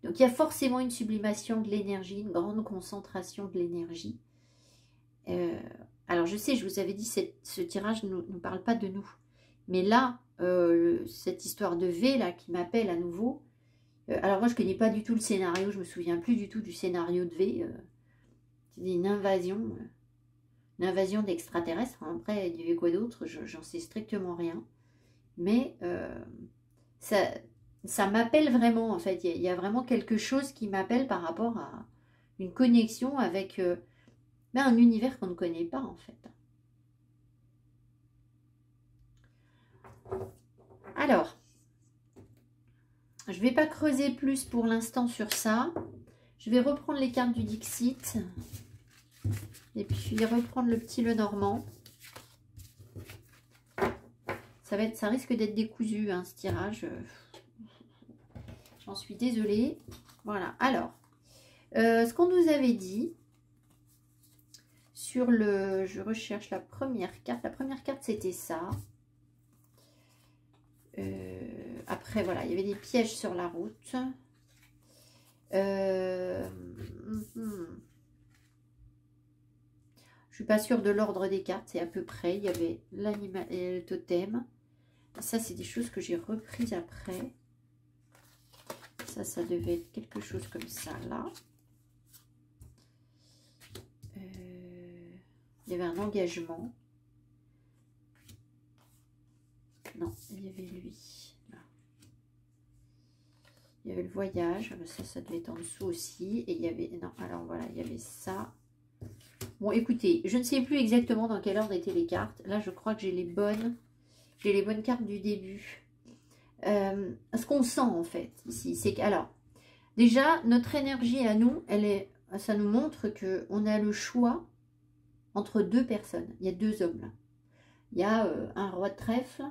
Donc, il y a forcément une sublimation de l'énergie, une grande concentration de l'énergie. Alors, je sais, je vous avais dit, ce tirage ne nous parle pas de nous. Mais là, cette histoire de V, là, qui m'appelle à nouveau. Alors, moi, je ne connais pas du tout le scénario. Je ne me souviens plus du tout du scénario de V. C'est une invasion d'extraterrestres. Après, il y avait quoi d'autre? J'en sais strictement rien. Mais... ça m'appelle vraiment, en fait. Il y a vraiment quelque chose qui m'appelle par rapport à une connexion avec un univers qu'on ne connaît pas, en fait. Alors, je ne vais pas creuser plus pour l'instant sur ça. Je vais reprendre les cartes du Dixit. Et puis reprendre le petit Lenormand. Ça risque d'être décousu, hein, ce tirage. J'en suis désolée. Voilà. Alors, ce qu'on nous avait dit sur le... Je recherche la première carte. La première carte, c'était ça. Après, voilà, il y avait des pièges sur la route. Je suis pas sûre de l'ordre des cartes. C'est à peu près. Il y avait l'animal et le totem. Ça, c'est des choses que j'ai reprises après. Ça devait être quelque chose comme ça, là. Il y avait un engagement. Non, il y avait lui. Là. Il y avait le voyage. Ça devait être en dessous aussi. Et il y avait... Non, alors voilà, il y avait ça. Bon, écoutez, je ne sais plus exactement dans quel ordre étaient les cartes. Là, je crois que j'ai les bonnes. J'ai les bonnes cartes du début. Ce qu'on sent, en fait, ici, c'est que... Alors, déjà, notre énergie à nous, ça nous montre qu'on a le choix entre deux personnes. Il y a deux hommes, là. Il y a un roi de trèfle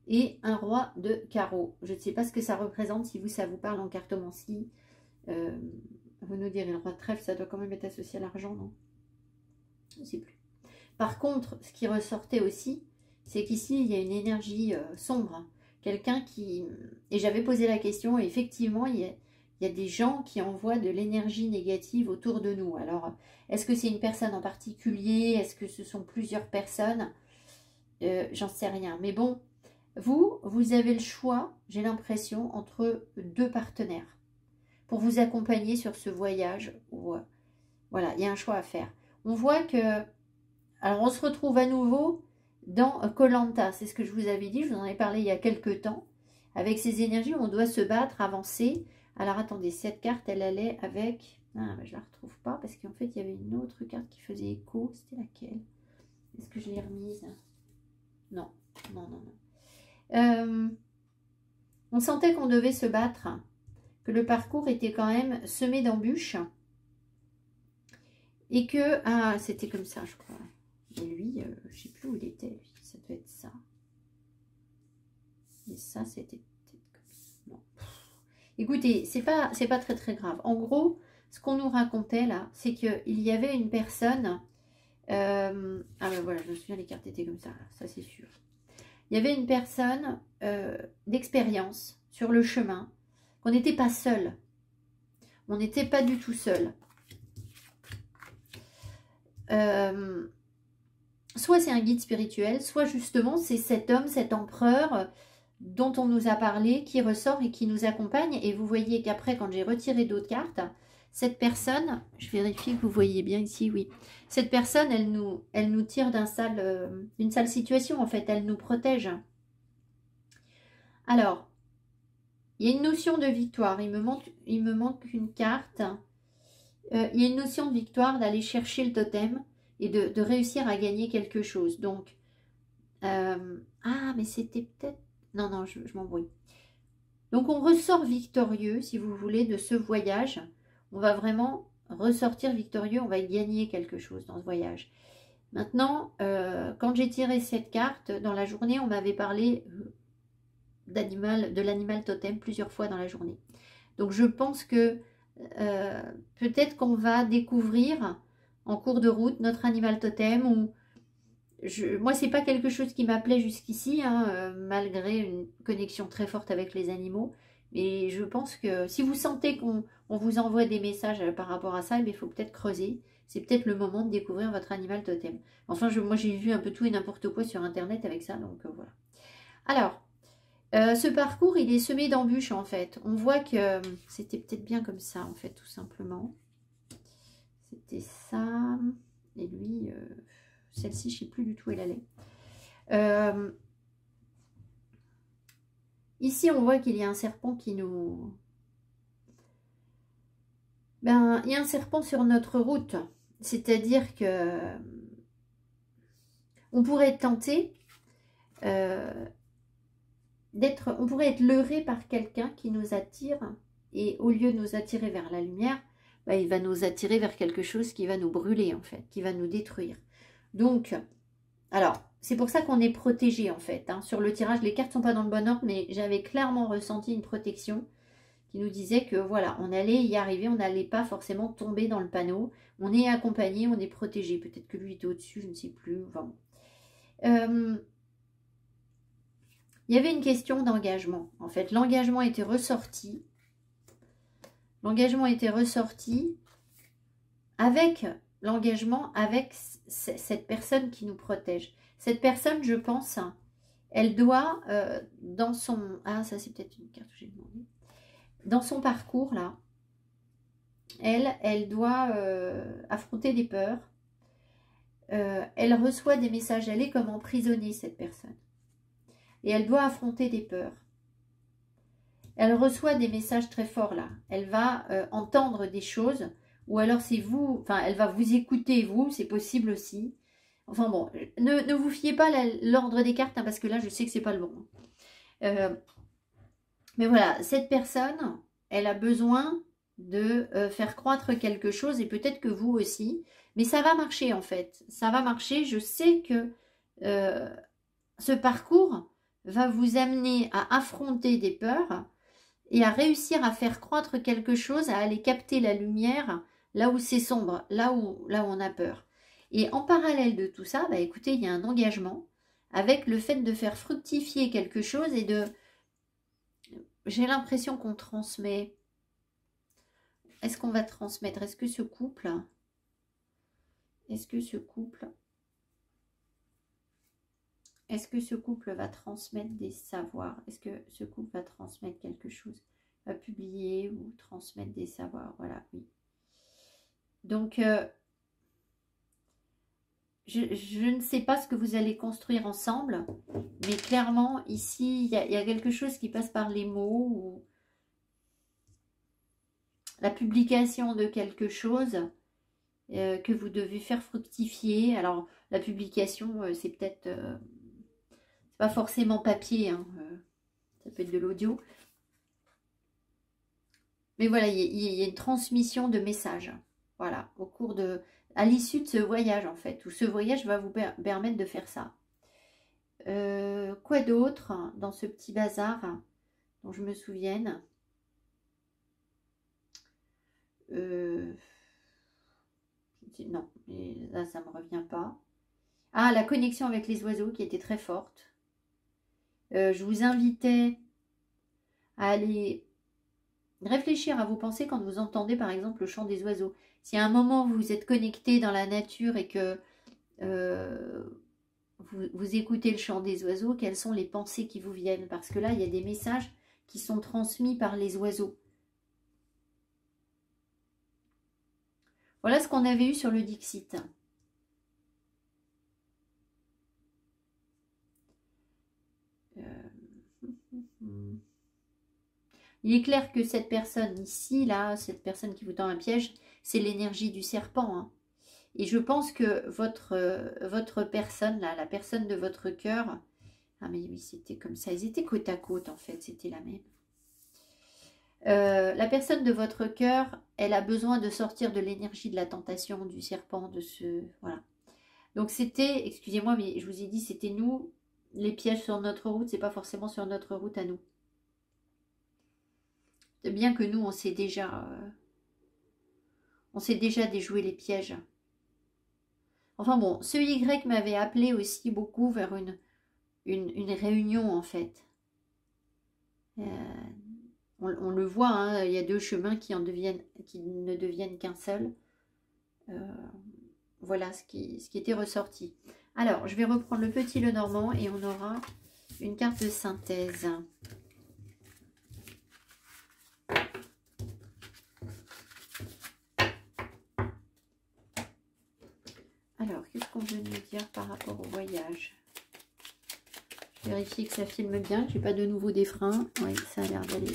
et un roi de carreau. Je ne sais pas ce que ça représente, si ça vous parle en cartomancie. vous nous direz, le roi de trèfle, ça doit quand même être associé à l'argent, non? Je ne sais plus. Par contre, ce qui ressortait aussi, c'est qu'ici, il y a une énergie sombre. Quelqu'un qui... Et j'avais posé la question, et effectivement, il y a des gens qui envoient de l'énergie négative autour de nous. Alors, est-ce que c'est une personne en particulier? Est-ce que ce sont plusieurs personnes? J'en sais rien. Mais bon, vous avez le choix, j'ai l'impression, entre deux partenaires pour vous accompagner sur ce voyage. Où, voilà, il y a un choix à faire. On voit que... Alors, on se retrouve à nouveau dans koh c'est ce que je vous avais dit, je vous en ai parlé il y a quelques temps. Avec ces énergies, on doit se battre, avancer. Alors, attendez, cette carte, elle allait avec... Ah, ben, je la retrouve pas parce qu'en fait, il y avait une autre carte qui faisait écho. C'était laquelle? Est-ce que je l'ai remise? Non, non, non, non. On sentait qu'on devait se battre, que le parcours était quand même semé d'embûches. Et que... Ah, c'était comme ça, je crois. Et lui, je ne sais plus où il était, lui. Ça doit être ça. Et ça, c'était peut-être comme ça. Non. Écoutez, c'est pas très très grave. En gros, ce qu'on nous racontait là, c'est qu'il y avait une personne... ah ben voilà, je me souviens, les cartes étaient comme ça, ça c'est sûr. Il y avait une personne d'expérience sur le chemin, qu'on n'était pas seul. On n'était pas du tout seul. Soit c'est un guide spirituel, soit justement c'est cet homme, cet empereur dont on nous a parlé, qui ressort et qui nous accompagne. Et vous voyez qu'après, quand j'ai retiré d'autres cartes, cette personne, je vérifie que vous voyez bien ici, oui. Cette personne, elle nous tire d'une sale situation, en fait, elle nous protège. Alors, il y a une notion de victoire, il me manque une carte. Il y a une notion de victoire, d'aller chercher le totem et de réussir à gagner quelque chose. Donc, ah, mais c'était peut-être... Non, non, je m'embrouille. Donc, on ressort victorieux, si vous voulez, de ce voyage. On va vraiment ressortir victorieux, on va gagner quelque chose dans ce voyage. Maintenant, quand j'ai tiré cette carte, dans la journée, on m'avait parlé de l'animal totem plusieurs fois dans la journée. Donc, je pense que peut-être qu'on va découvrir en cours de route notre animal totem. Ou moi, c'est pas quelque chose qui m'appelait jusqu'ici, hein, malgré une connexion très forte avec les animaux. Mais je pense que si vous sentez qu'on vous envoie des messages par rapport à ça, il faut peut-être creuser. C'est peut-être le moment de découvrir votre animal totem. Enfin, moi, j'ai vu un peu tout et n'importe quoi sur Internet avec ça, donc voilà. Alors, ce parcours, il est semé d'embûches, en fait. On voit que c'était peut-être bien comme ça, en fait, tout simplement. C'était ça. Et lui, celle-ci, je ne sais plus du tout où elle allait. Ici, on voit qu'il y a un serpent qui nous... Ben, il y a un serpent sur notre route. C'est-à-dire que on pourrait être tenté on pourrait être leurré par quelqu'un qui nous attire, et au lieu de nous attirer vers la lumière, ben, il va nous attirer vers quelque chose qui va nous brûler, en fait, qui va nous détruire. Donc, alors, c'est pour ça qu'on est protégé, en fait. Hein. Sur le tirage, les cartes ne sont pas dans le bon ordre, mais j'avais clairement ressenti une protection qui nous disait que, voilà, on allait y arriver, on n'allait pas forcément tomber dans le panneau. On est accompagné, on est protégé. Peut-être que lui était au-dessus, je ne sais plus. Enfin, il y avait une question d'engagement. En fait, l'engagement était ressorti. L'engagement était ressorti avec l'engagement avec cette personne qui nous protège. Cette personne, je pense, elle doit, dans son... Ah, ça c'est peut-être une carte que j'ai demandé. Dans son parcours, là, elle doit affronter des peurs. Elle reçoit des messages. Elle est comme emprisonnée, cette personne. Et elle doit affronter des peurs. Elle reçoit des messages très forts, là. Elle va entendre des choses. Ou alors c'est vous, enfin elle va vous écouter, vous, c'est possible aussi. Enfin bon, ne vous fiez pas l'ordre des cartes, hein, parce que là je sais que c'est pas le bon. Mais voilà, cette personne, elle a besoin de faire croître quelque chose, et peut-être que vous aussi. Mais ça va marcher en fait, ça va marcher. Je sais que ce parcours va vous amener à affronter des peurs. et à réussir à faire croître quelque chose, à aller capter la lumière là où c'est sombre, là où on a peur. Et en parallèle de tout ça, bah écoutez, il y a un engagement avec le fait de faire fructifier quelque chose et de... J'ai l'impression qu'on transmet. Est-ce qu'on va transmettre? Est-ce que ce couple va transmettre des savoirs? Est-ce que ce couple va transmettre quelque chose? Va publier ou transmettre des savoirs? Voilà, oui. Donc, je ne sais pas ce que vous allez construire ensemble, mais clairement, ici, il y a quelque chose qui passe par les mots ou la publication de quelque chose que vous devez faire fructifier. Alors, la publication, c'est peut-être... c'est pas forcément papier, hein, ça peut être de l'audio. Mais voilà, il y a une transmission de messages. Voilà, à l'issue de ce voyage, en fait, où ce voyage va vous permettre de faire ça. Quoi d'autre dans ce petit bazar dont je me souvienne? Non, mais là, ça ne me revient pas. Ah, la connexion avec les oiseaux qui était très forte. Je vous invitais à aller réfléchir à vos pensées quand vous entendez par exemple le chant des oiseaux. Si à un moment vous êtes connecté dans la nature et que vous écoutez le chant des oiseaux, quelles sont les pensées qui vous viennent? Parce que là, il y a des messages qui sont transmis par les oiseaux. Voilà ce qu'on avait eu sur le Dixit. Il est clair que cette personne ici, là, cette personne qui vous tend un piège, c'est l'énergie du serpent. Hein. Et je pense que votre personne, là, la personne de votre cœur, ah mais oui, c'était comme ça, ils étaient côte à côte en fait, c'était la même. La personne de votre cœur, elle a besoin de sortir de l'énergie de la tentation, du serpent, de ce... Voilà. Donc c'était, excusez-moi, mais je vous ai dit, c'était nous, les pièges sur notre route, c'est pas forcément sur notre route à nous. C'est bien que nous, on sait déjà déjouer les pièges. Enfin bon, ce Y m'avait appelé aussi beaucoup vers une réunion en fait. On le voit, hein, il y a deux chemins qui ne deviennent qu'un seul. Voilà ce qui était ressorti. Alors, je vais reprendre le petit Lenormand et on aura une carte de synthèse. Alors, qu'est-ce qu'on veut nous dire par rapport au voyage? Je vérifie que ça filme bien, que j'ai pas de nouveau des freins. Oui, ça a l'air d'aller.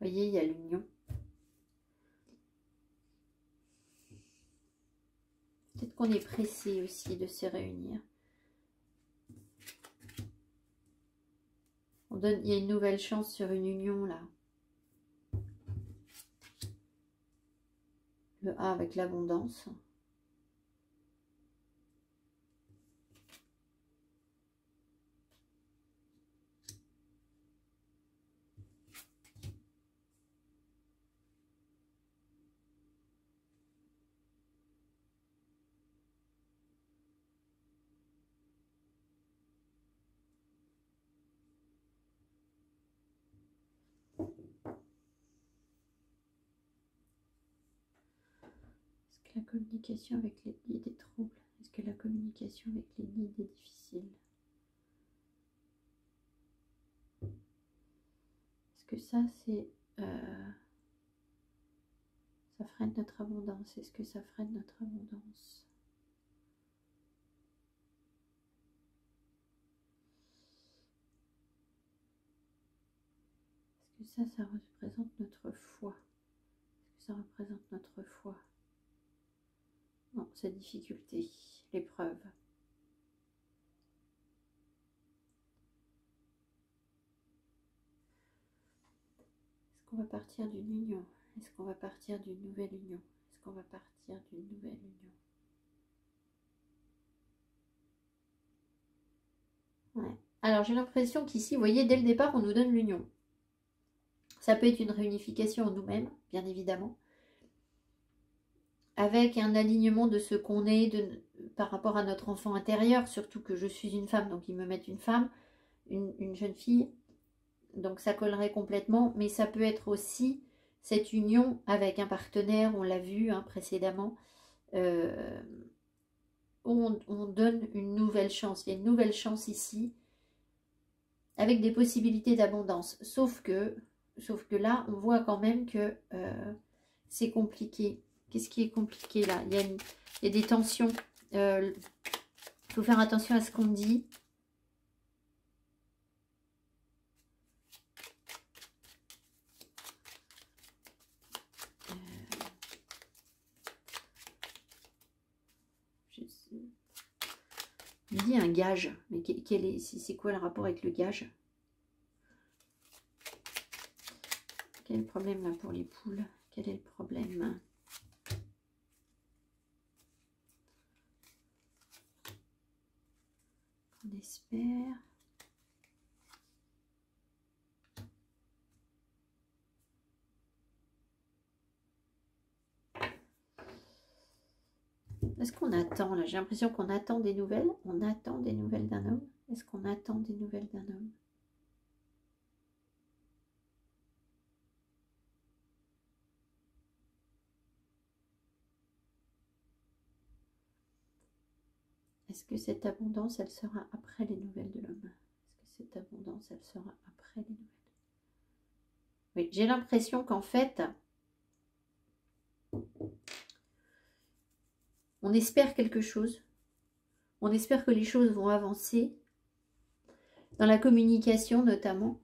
Vous voyez, il y a l'union. Peut-être qu'on est pressé aussi de se réunir. Il y a une nouvelle chance sur une union là. Le A avec l'abondance. La communication avec les guides est trouble. Est-ce que la communication avec les guides est difficile? Est-ce que ça, c'est... ça freine notre abondance? Est-ce que ça freine notre abondance? ça représente notre foi? Est-ce que ça représente notre foi? Non, sa difficulté, l'épreuve. Est-ce qu'on va partir d'une union? Est-ce qu'on va partir d'une nouvelle union? Est-ce qu'on va partir d'une nouvelle union? Ouais. Alors j'ai l'impression qu'ici, vous voyez, dès le départ, on nous donne l'union. Ça peut être une réunification en nous-mêmes, bien évidemment, avec un alignement de ce qu'on est par rapport à notre enfant intérieur, surtout que je suis une femme, donc ils me mettent une femme, une jeune fille, donc ça collerait complètement, mais ça peut être aussi cette union avec un partenaire, on l'a vu précédemment, on donne une nouvelle chance, il y a une nouvelle chance ici, avec des possibilités d'abondance, sauf que là, on voit quand même que c'est compliqué. Qu'est-ce qui est compliqué là? Il y a des tensions. Il faut faire attention à ce qu'on dit. Il dit un gage. Mais c'est quoi le rapport avec le gage? Quel est le problème là pour les poules? Quel est le problème? On espère. Est-ce qu'on attend là? J'ai l'impression qu'on attend des nouvelles. On attend des nouvelles d'un homme. Est-ce qu'on attend des nouvelles d'un homme? Est-ce que cette abondance, elle sera après les nouvelles de l'homme? Est-ce que cette abondance, elle sera après les nouvelles? Oui, j'ai l'impression qu'en fait, on espère quelque chose. On espère que les choses vont avancer. Dans la communication notamment.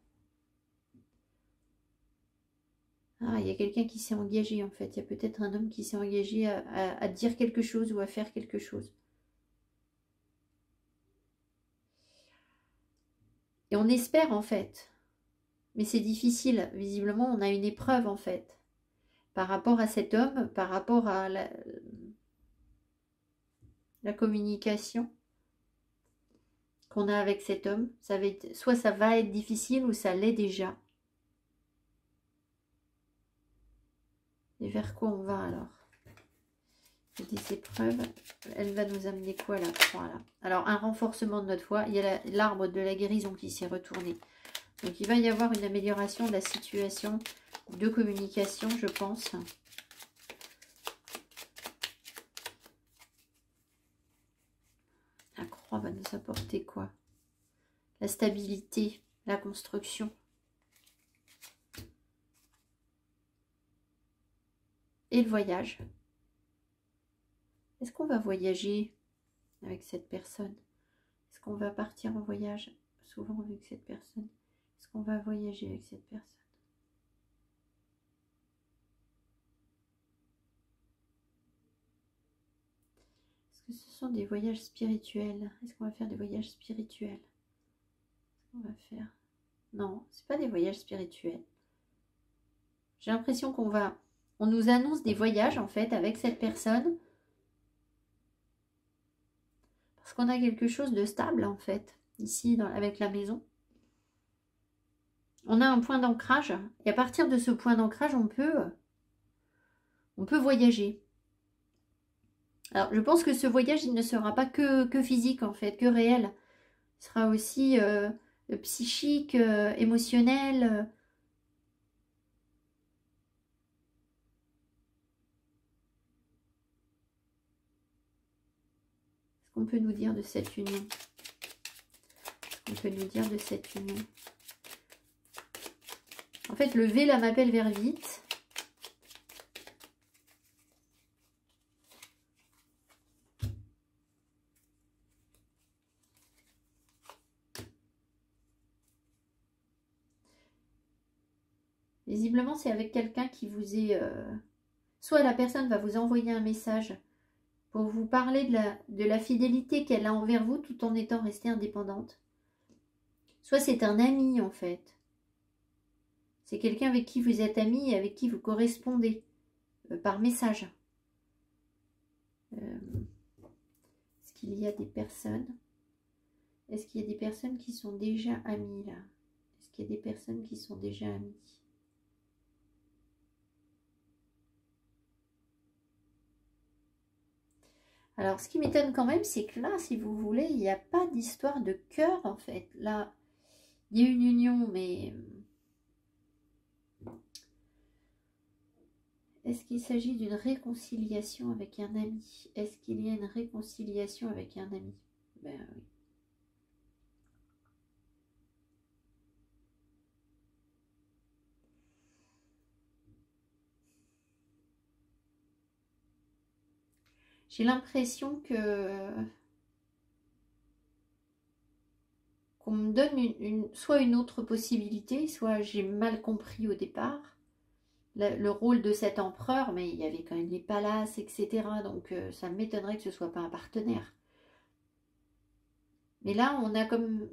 Ah, il y a quelqu'un qui s'est engagé en fait. Il y a peut-être un homme qui s'est engagé à dire quelque chose ou à faire quelque chose. Et on espère en fait. Mais c'est difficile. Visiblement, on a une épreuve en fait. Par rapport à cet homme, par rapport à la communication qu'on a avec cet homme. Soit ça va être difficile ou ça l'est déjà. Et vers quoi on va alors? Des épreuves, elle va nous amener quoi la croix là? Alors un renforcement de notre foi, il y a l'arbre de la guérison qui s'est retourné. Donc il va y avoir une amélioration de la situation de communication, je pense. La croix va nous apporter quoi? La stabilité, la construction. Et le voyage. Est-ce qu'on va voyager avec cette personne? Est-ce qu'on va partir en voyage souvent avec cette personne? Est-ce qu'on va voyager avec cette personne? Est-ce que ce sont des voyages spirituels? Est-ce qu'on va faire des voyages spirituels? Qu'est-ce qu'on va faire? Non, c'est pas des voyages spirituels. J'ai l'impression on nous annonce des voyages en fait avec cette personne. Parce qu'on a quelque chose de stable en fait, ici avec la maison. On a un point d'ancrage. Et à partir de ce point d'ancrage, on peut voyager. Alors, je pense que ce voyage, il ne sera pas que physique en fait, que réel. Il sera aussi psychique, émotionnel. Qu'est-ce qu'on peut nous dire de cette union? Qu'est-ce qu'on peut nous dire de cette union? En fait, le V là m'appelle vers vite. Visiblement, c'est avec quelqu'un qui vous est... Soit la personne va vous envoyer un message pour vous parler de la fidélité qu'elle a envers vous tout en étant restée indépendante. Soit c'est un ami en fait. C'est quelqu'un avec qui vous êtes ami et avec qui vous correspondez par message. Est-ce qu'il y a des personnes? Est-ce qu'il y a des personnes qui sont déjà amies là? Est-ce qu'il y a des personnes qui sont déjà amies? Alors, ce qui m'étonne quand même, c'est que là, si vous voulez, il n'y a pas d'histoire de cœur, en fait. Là, il y a une union, mais... Est-ce qu'il s'agit d'une réconciliation avec un ami? Est-ce qu'il y a une réconciliation avec un ami? Ben oui. J'ai l'impression que... qu'on me donne soit une autre possibilité, soit j'ai mal compris au départ le rôle de cet empereur, mais il y avait quand même les palaces, etc. Donc ça m'étonnerait que ce ne soit pas un partenaire. Mais là, on a comme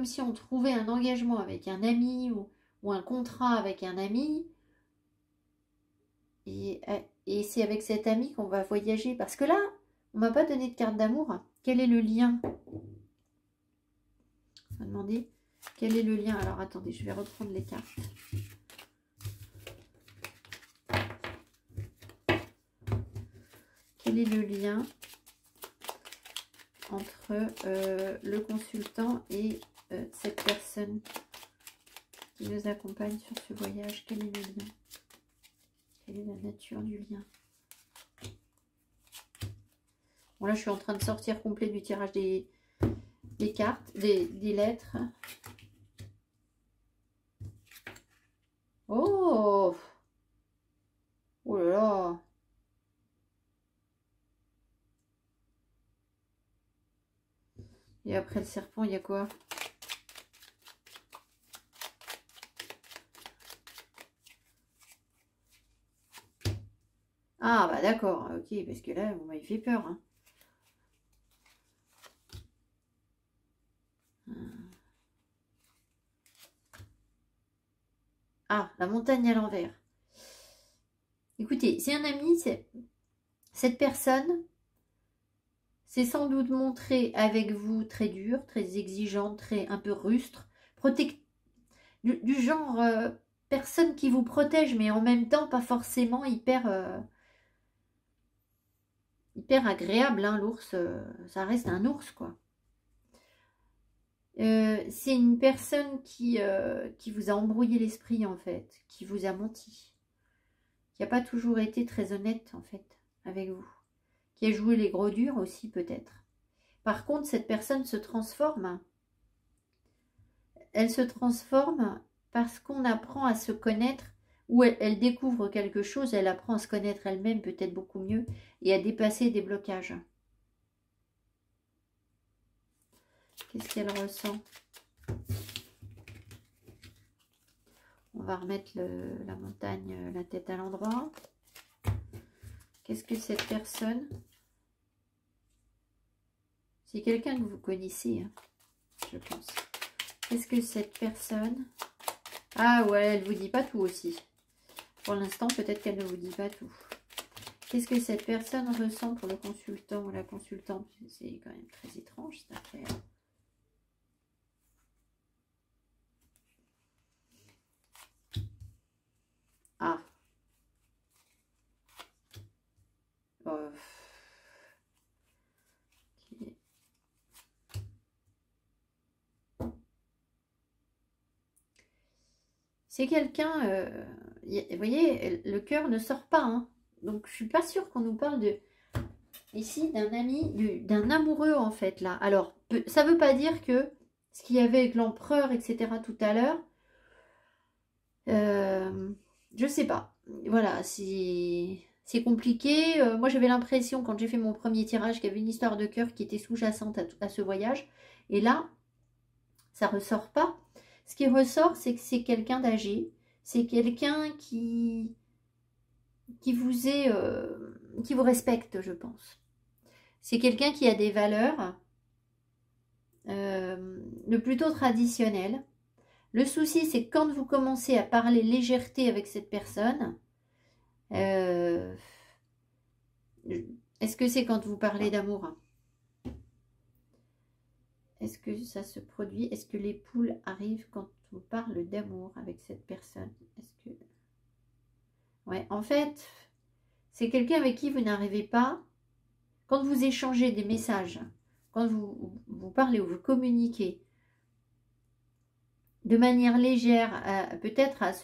si on trouvait un engagement avec un ami ou un contrat avec un ami. Et c'est avec cet ami qu'on va voyager. Parce que là, on ne m'a pas donné de carte d'amour. Quel est le lien? On m'a demandé quel est le lien. Alors attendez, je vais reprendre les cartes. Quel est le lien entre le consultant et cette personne qui nous accompagne sur ce voyage? Quel est le lien? Quelle est la nature du lien? Bon, là, je suis en train de sortir complet du tirage des cartes, des lettres. Oh! Oh là là! Et après le serpent, il y a quoi? Ah bah d'accord, ok, parce que là, vous m'avez fait peur. Hein. Ah, la montagne à l'envers. Écoutez, c'est un ami, cette personne s'est sans doute montrée avec vous très dure, très exigeante, un peu rustre, du genre personne qui vous protège, mais en même temps pas forcément hyper agréable. Hein, l'ours, ça reste un ours, quoi. C'est une personne qui vous a embrouillé l'esprit, en fait, qui vous a menti, qui n'a pas toujours été très honnête, en fait, avec vous, qui a joué les gros durs aussi, peut-être. Par contre, cette personne se transforme. Elle se transforme parce qu'on apprend à se connaître, ou elle découvre quelque chose, elle apprend à se connaître elle-même, peut-être beaucoup mieux, et à dépasser des blocages. Qu'est-ce qu'elle ressent? On va remettre la montagne, la tête à l'endroit. Qu'est-ce que cette personne... C'est quelqu'un que vous connaissez, hein, je pense. Qu'est-ce que cette personne... Ah ouais, elle ne vous dit pas tout aussi. Pour l'instant, peut-être qu'elle ne vous dit pas tout. Qu'est-ce que cette personne ressent pour le consultant ou la consultante? C'est quand même très étrange, cette affaire. Ah. Oh. Okay. C'est quelqu'un, vous voyez, le cœur ne sort pas. Hein. Donc, je suis pas sûre qu'on nous parle ici d'un ami, d'un amoureux en fait là. Alors, ça veut pas dire que ce qu'il y avait avec l'empereur, etc. tout à l'heure, je sais pas. Voilà, c'est compliqué. Moi, j'avais l'impression, quand j'ai fait mon premier tirage, qu'il y avait une histoire de cœur qui était sous-jacente à ce voyage. Et là, ça ressort pas. Ce qui ressort, c'est que c'est quelqu'un d'âgé. c'est quelqu'un qui vous respecte, je pense. C'est quelqu'un qui a des valeurs le plutôt traditionnelles. Le souci, c'est que quand vous commencez à parler légèreté avec cette personne, est-ce que c'est quand vous parlez d'amour? Est-ce que ça se produit? Est-ce que les poules arrivent quand on parle d'amour avec cette personne? Est-ce que... Ouais, en fait, c'est quelqu'un avec qui vous n'arrivez pas, quand vous échangez des messages, quand vous parlez ou vous communiquez de manière légère, peut-être à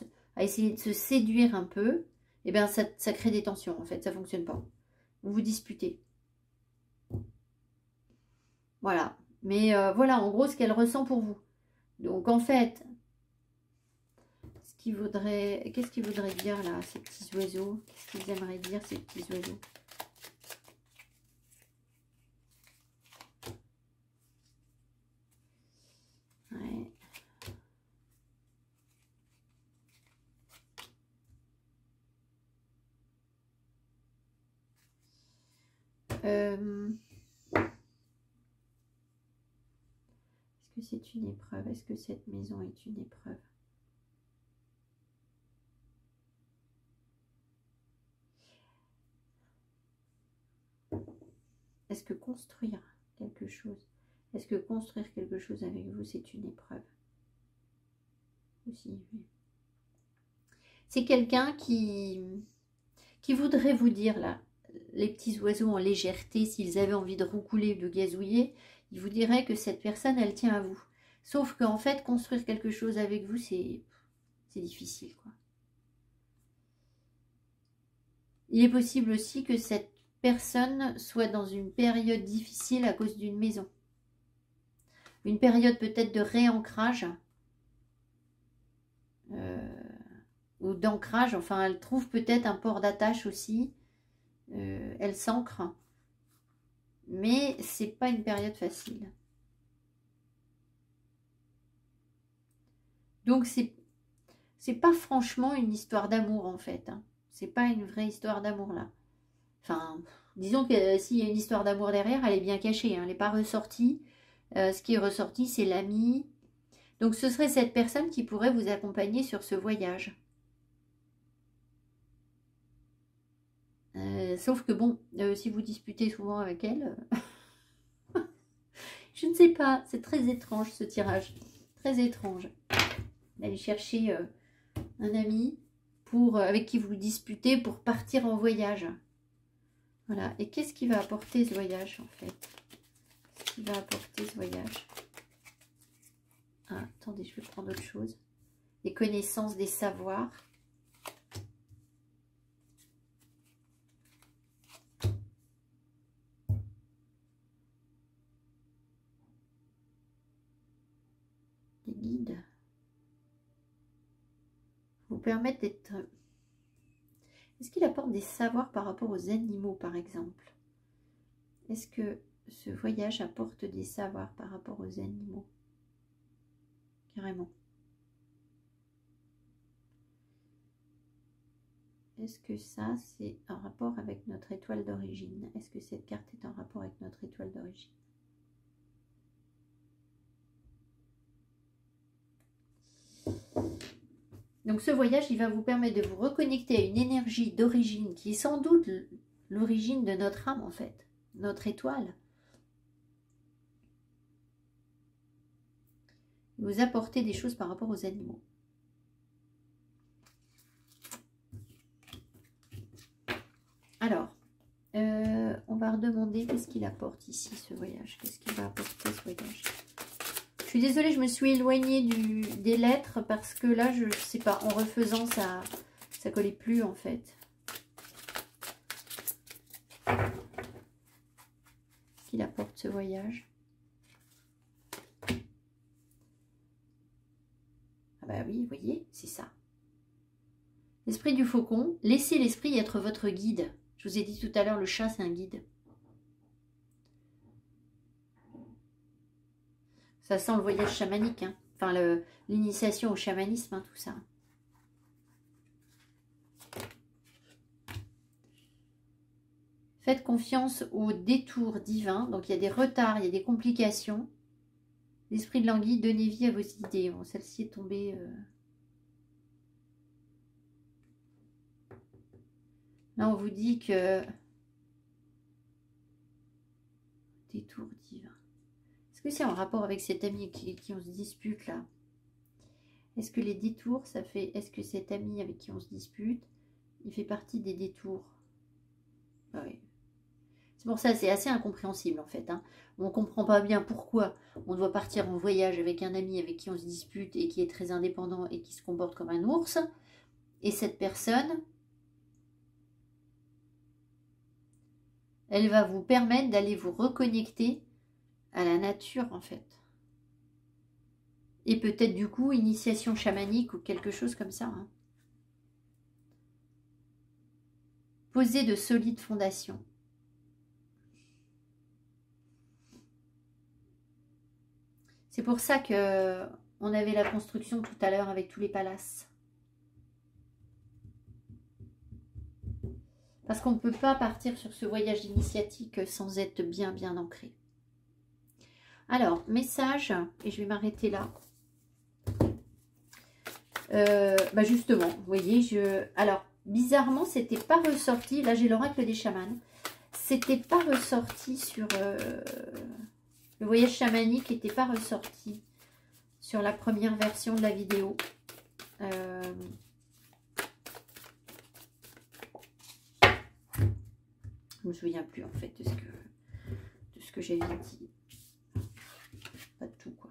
essayer de se séduire un peu, et bien ça crée des tensions en fait, ça ne fonctionne pas. Vous vous disputez. Voilà. Mais voilà, en gros, ce qu'elle ressent pour vous. Donc en fait, qu'est-ce qu'ils voudraient dire là, ces petits oiseaux? Qu'est-ce qu'ils aimeraient dire, ces petits oiseaux? Ouais. Est-ce que c'est une épreuve? Est-ce que cette maison est une épreuve? Est-ce que construire quelque chose? Est-ce que construire quelque chose avec vous, c'est une épreuve? Aussi, oui. C'est quelqu'un qui voudrait vous dire, là, les petits oiseaux en légèreté, s'ils avaient envie de roucouler ou de gazouiller, ils vous diraient que cette personne, elle tient à vous. Sauf qu'en fait, construire quelque chose avec vous, c'est difficile, quoi. Il est possible aussi que cette personne soit dans une période difficile à cause d'une maison. Une période peut-être de réancrage. Ou d'ancrage, enfin elle trouve peut-être un port d'attache aussi, elle s'ancre, mais c'est pas une période facile. Donc c'est pas franchement une histoire d'amour en fait, hein. C'est pas une vraie histoire d'amour là. Enfin, disons que s'il y a une histoire d'amour derrière, elle est bien cachée, hein, elle n'est pas ressortie. Ce qui est ressorti, c'est l'ami. Donc ce serait cette personne qui pourrait vous accompagner sur ce voyage. Sauf que bon, si vous disputez souvent avec elle, je ne sais pas, c'est très étrange ce tirage, très étrange. D'aller chercher un ami avec qui vous disputez pour partir en voyage. Voilà, et qu'est-ce qui va apporter ce voyage en fait? Qu'est-ce qui va apporter ce voyage? Ah, attendez, je vais prendre autre chose. Des connaissances, des savoirs. Des guides. Vous permettent d'être... Est-ce qu'il apporte des savoirs par rapport aux animaux, par exemple? Est-ce que ce voyage apporte des savoirs par rapport aux animaux? Carrément. Est-ce que ça, c'est un rapport avec notre étoile d'origine? Est-ce que cette carte est en rapport avec notre étoile d'origine? Donc ce voyage, il va vous permettre de vous reconnecter à une énergie d'origine qui est sans doute l'origine de notre âme en fait, notre étoile. Vous apporter des choses par rapport aux animaux. Alors, on va redemander qu'est-ce qu'il apporte ici ce voyage. Qu'est-ce qu'il va apporter ce voyage? Je suis désolée, je me suis éloignée des lettres parce que là, je ne sais pas, en refaisant, ça collait plus en fait. Qu'est-ce qu'il apporte ce voyage? Ah bah oui, vous voyez, c'est ça. L'esprit du faucon, laissez l'esprit être votre guide. Je vous ai dit tout à l'heure, le chat, c'est un guide. Ça sent le voyage chamanique, hein. Enfin l'initiation au chamanisme, hein, tout ça. Faites confiance au détour divin. Donc, il y a des retards, il y a des complications. L'esprit de l'anguille, donnez vie à vos idées. Bon, celle-ci est tombée... Là, on vous dit que... Détour divin. Est-ce que c'est en rapport avec cet ami qui on se dispute, là? Est-ce que les détours, ça fait... Est-ce que cet ami avec qui on se dispute, il fait partie des détours? Oui. C'est pour ça, c'est assez incompréhensible, en fait. Hein. On ne comprend pas bien pourquoi on doit partir en voyage avec un ami avec qui on se dispute et qui est très indépendant et qui se comporte comme un ours. Et cette personne... elle va vous permettre d'aller vous reconnecter à la nature, en fait. Et peut-être, du coup, initiation chamanique ou quelque chose comme ça. Hein. Poser de solides fondations. C'est pour ça que on avait la construction tout à l'heure avec tous les palaces. Parce qu'on ne peut pas partir sur ce voyage initiatique sans être bien ancré. Alors, message, et je vais m'arrêter là. Justement, vous voyez, alors, bizarrement, c'était pas ressorti, là j'ai l'oracle des chamans, c'était pas ressorti sur... le voyage chamanique n'était pas ressorti sur la première version de la vidéo. Je me souviens plus en fait de ce que j'avais dit. Pas de tout quoi.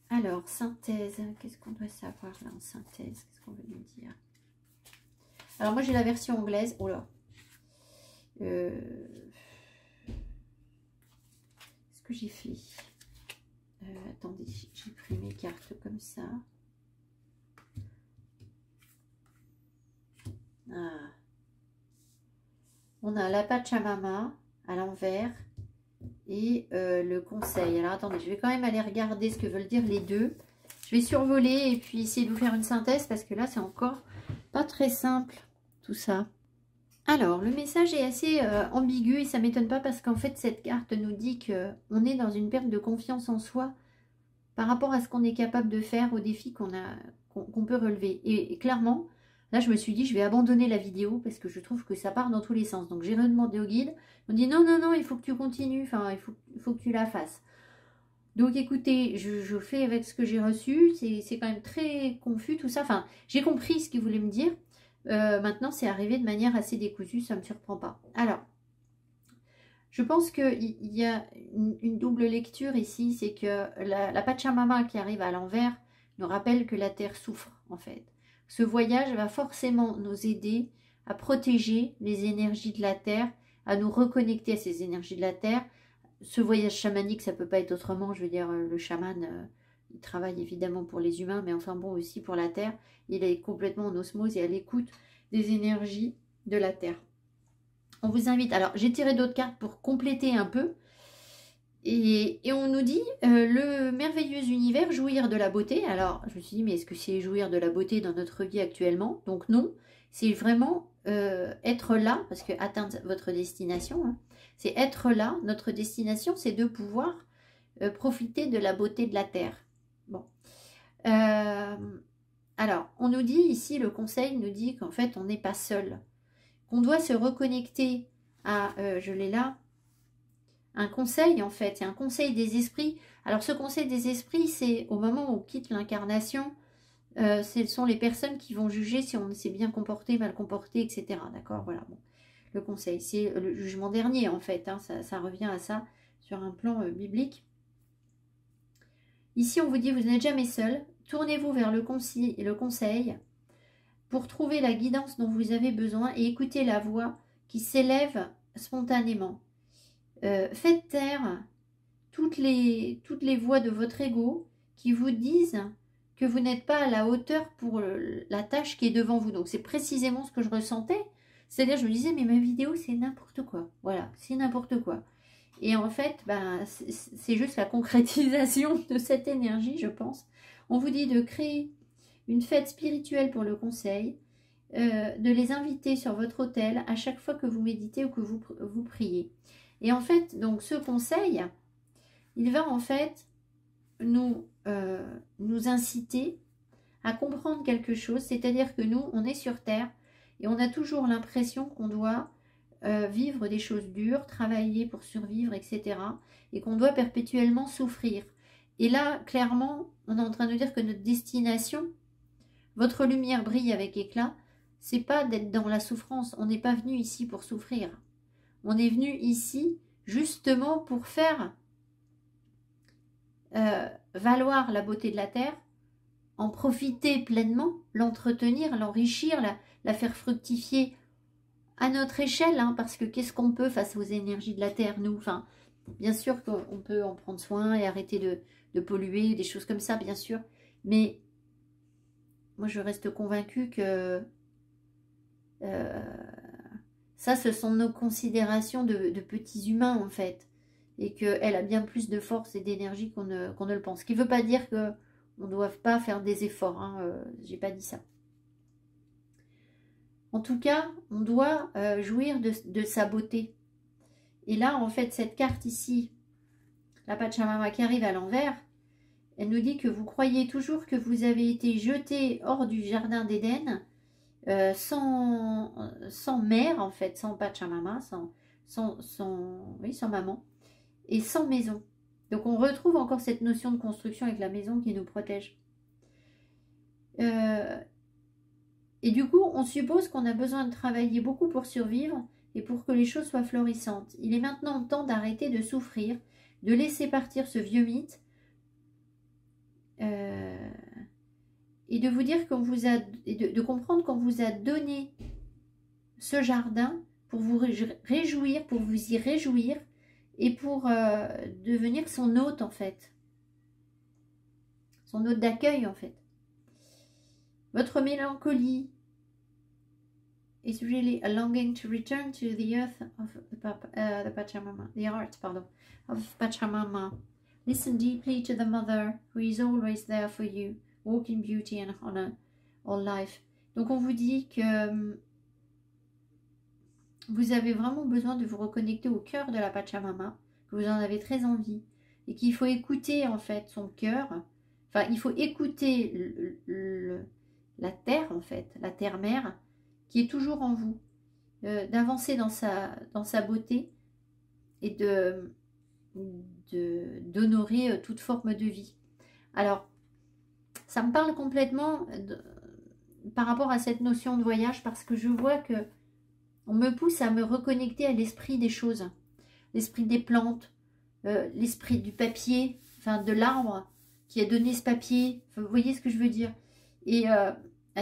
Alors, synthèse. Qu'est-ce qu'on doit savoir là en synthèse? Qu'est-ce qu'on veut nous dire? Alors moi j'ai la version anglaise. Oh là. Ce que j'ai fait. Attendez, j'ai pris mes cartes comme ça. Ah. On a la Pachamama à l'envers et le conseil. Alors attendez, je vais quand même aller regarder ce que veulent dire les deux. Je vais survoler et puis essayer de vous faire une synthèse parce que là c'est encore pas très simple tout ça. Alors le message est assez ambigu et ça ne m'étonne pas parce qu'en fait cette carte nous dit qu'on est dans une perte de confiance en soi par rapport à ce qu'on est capable de faire, aux défis qu'on peut relever. Et clairement, là, je me suis dit, je vais abandonner la vidéo parce que je trouve que ça part dans tous les sens. Donc, j'ai redemandé au guide. On dit, non, non, non, il faut que tu continues. Enfin, il faut que tu la fasses. Donc, écoutez, je fais avec ce que j'ai reçu. C'est quand même très confus, tout ça. Enfin, j'ai compris ce qu'il voulait me dire. Maintenant, c'est arrivé de manière assez décousue. Ça ne me surprend pas. Alors, je pense qu'il y a une double lecture ici. C'est que la Pachamama qui arrive à l'envers nous rappelle que la Terre souffre, en fait. Ce voyage va forcément nous aider à protéger les énergies de la Terre, à nous reconnecter à ces énergies de la Terre. Ce voyage chamanique, ça ne peut pas être autrement. Je veux dire, le chaman, il travaille évidemment pour les humains, mais enfin bon, aussi pour la Terre. Il est complètement en osmose et à l'écoute des énergies de la Terre. On vous invite. Alors, j'ai tiré d'autres cartes pour compléter un peu. Et on nous dit, le merveilleux univers, jouir de la beauté. Alors, je me suis dit, mais est-ce que c'est jouir de la beauté dans notre vie actuellement? Donc non, c'est vraiment être là, parce que atteindre votre destination, hein, c'est être là. Notre destination, c'est de pouvoir profiter de la beauté de la Terre. Bon. Alors, on nous dit ici, le conseil nous dit qu'en fait, on n'est pas seul. Qu'on doit se reconnecter à, je l'ai là, un conseil en fait, c'est un conseil des esprits. Alors ce conseil des esprits, c'est au moment où on quitte l'incarnation, ce sont les personnes qui vont juger si on s'est bien comporté, mal comporté, etc. D'accord, voilà. Bon. Le conseil, c'est le jugement dernier en fait, hein, ça revient à ça sur un plan biblique. Ici on vous dit, vous n'êtes jamais seul, tournez-vous vers le conseil pour trouver la guidance dont vous avez besoin et écoutez la voix qui s'élève spontanément. Faites taire toutes les voix de votre ego qui vous disent que vous n'êtes pas à la hauteur pour la tâche qui est devant vous. Donc c'est précisément ce que je ressentais. C'est-à-dire je me disais mais ma vidéo c'est n'importe quoi. Voilà, c'est n'importe quoi. Et en fait, c'est juste la concrétisation de cette énergie, je pense. On vous dit de créer une fête spirituelle pour le conseil. de les inviter sur votre autel à chaque fois que vous méditez ou que vous priez. Et en fait, donc ce conseil, il va en fait nous inciter à comprendre quelque chose, c'est-à-dire que nous, on est sur Terre et on a toujours l'impression qu'on doit vivre des choses dures, travailler pour survivre, etc. et qu'on doit perpétuellement souffrir. Et là, clairement, on est en train de dire que notre destination, votre lumière brille avec éclat, c'est pas d'être dans la souffrance. On n'est pas venu ici pour souffrir. On est venu ici justement pour faire valoir la beauté de la terre, en profiter pleinement, l'entretenir, l'enrichir, la faire fructifier à notre échelle, hein, parce que qu'est-ce qu'on peut face aux énergies de la terre, nous, enfin, bien sûr qu'on peut en prendre soin et arrêter de polluer, des choses comme ça, bien sûr, mais moi je reste convaincue que ça, ce sont nos considérations de petits humains, en fait, et qu'elle a bien plus de force et d'énergie qu'on ne le pense. Ce qui ne veut pas dire qu'on ne doit pas faire des efforts, hein, j'ai pas dit ça. En tout cas, on doit jouir de sa beauté. Et là, en fait, cette carte ici, la Pachamama qui arrive à l'envers, elle nous dit que vous croyez toujours que vous avez été jeté hors du jardin d'Éden, sans mère, en fait, sans Pachamama, sans maman, et sans maison. Donc on retrouve encore cette notion de construction avec la maison qui nous protège. Et du coup, on suppose qu'on a besoin de travailler beaucoup pour survivre et pour que les choses soient florissantes. Il est maintenant temps d'arrêter de souffrir, de laisser partir ce vieux mythe et de vous dire qu'on vous a, de comprendre qu'on vous a donné ce jardin pour vous réjouir, pour vous y réjouir et pour devenir son hôte en fait. Son hôte d'accueil en fait. Votre mélancolie is really a longing to return to the earth of the Pachamama, the heart, pardon, of Pachamama. Listen deeply to the mother who is always there for you. Walk in beauty and honor all life. Donc on vous dit que vous avez vraiment besoin de vous reconnecter au cœur de la Pachamama, que vous en avez très envie, et qu'il faut écouter en fait son cœur. Enfin, il faut écouter la terre en fait, la terre-mère, qui est toujours en vous, d'avancer dans sa beauté et d'honorer toute forme de vie. Alors, ça me parle complètement par rapport à cette notion de voyage, parce que je vois que on me pousse à me reconnecter à l'esprit des choses, l'esprit des plantes, l'esprit du papier, enfin de l'arbre qui a donné ce papier, enfin, vous voyez ce que je veux dire, et à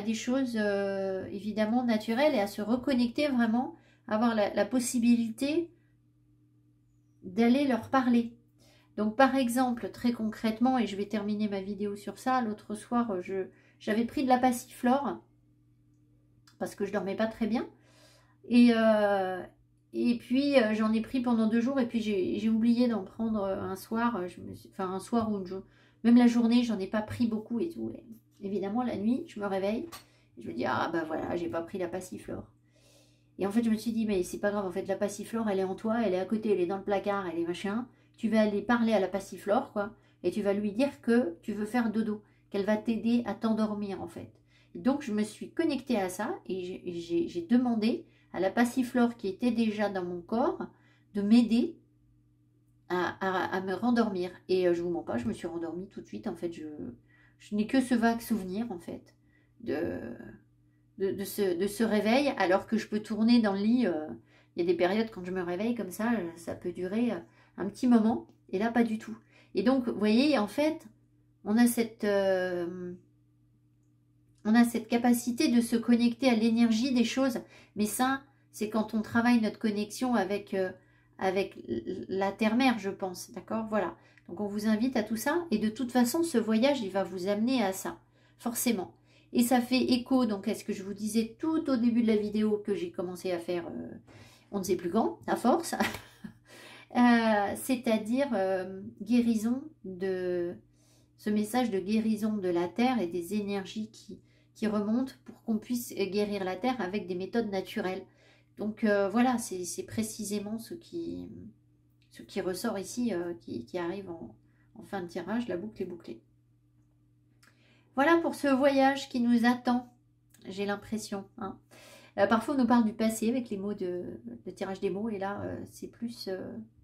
des choses évidemment naturelles, et à se reconnecter vraiment, avoir la possibilité d'aller leur parler. Donc par exemple, très concrètement, et je vais terminer ma vidéo sur ça, l'autre soir j'avais pris de la passiflore parce que je dormais pas très bien, et puis j'en ai pris pendant 2 jours, et puis j'ai oublié d'en prendre un soir, enfin un soir ou même la journée, j'en ai pas pris beaucoup et tout. Et évidemment la nuit, je me réveille, et je me dis ah bah voilà, j'ai pas pris la passiflore. Et en fait je me suis dit mais c'est pas grave, en fait la passiflore elle est en toi, elle est à côté, elle est dans le placard, elle est machin. Tu vas aller parler à la passiflore quoi, et tu vas lui dire que tu veux faire dodo, qu'elle va t'aider à t'endormir en fait. Et donc je me suis connectée à ça et j'ai demandé à la passiflore qui était déjà dans mon corps de m'aider à me rendormir. Et je vous mens pas, je me suis rendormie tout de suite. En fait, je n'ai que ce vague souvenir en fait de ce réveil, alors que je peux tourner dans le lit. Il y a des périodes quand je me réveille comme ça peut durer un petit moment, et là pas du tout. Et donc vous voyez, en fait on a cette capacité de se connecter à l'énergie des choses, mais ça c'est quand on travaille notre connexion avec la terre-mère, je pense, d'accord, voilà. Donc on vous invite à tout ça, et de toute façon ce voyage il va vous amener à ça, forcément. Et ça fait écho donc à ce que je vous disais tout au début de la vidéo, que j'ai commencé à faire on ne sait plus quand, à force, c'est-à-dire guérison de ce message de guérison de la terre et des énergies qui qui remonte pour qu'on puisse guérir la terre avec des méthodes naturelles. Donc voilà, c'est précisément ce qui ressort ici, qui arrive en fin de tirage. La boucle est bouclée. Voilà pour ce voyage qui nous attend, j'ai l'impression. Hein. Parfois, on nous parle du passé avec les mots de tirage des mots, et là, c'est plus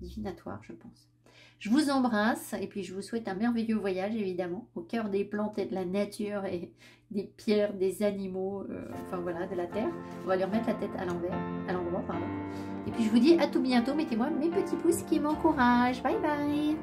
divinatoire, je pense. Je vous embrasse, et puis je vous souhaite un merveilleux voyage, évidemment, au cœur des plantes et de la nature, et des pierres, des animaux, enfin voilà, de la terre. On va lui remettre la tête à l'endroit, pardon. Et puis je vous dis à tout bientôt, mettez-moi mes petits pouces qui m'encouragent. Bye bye!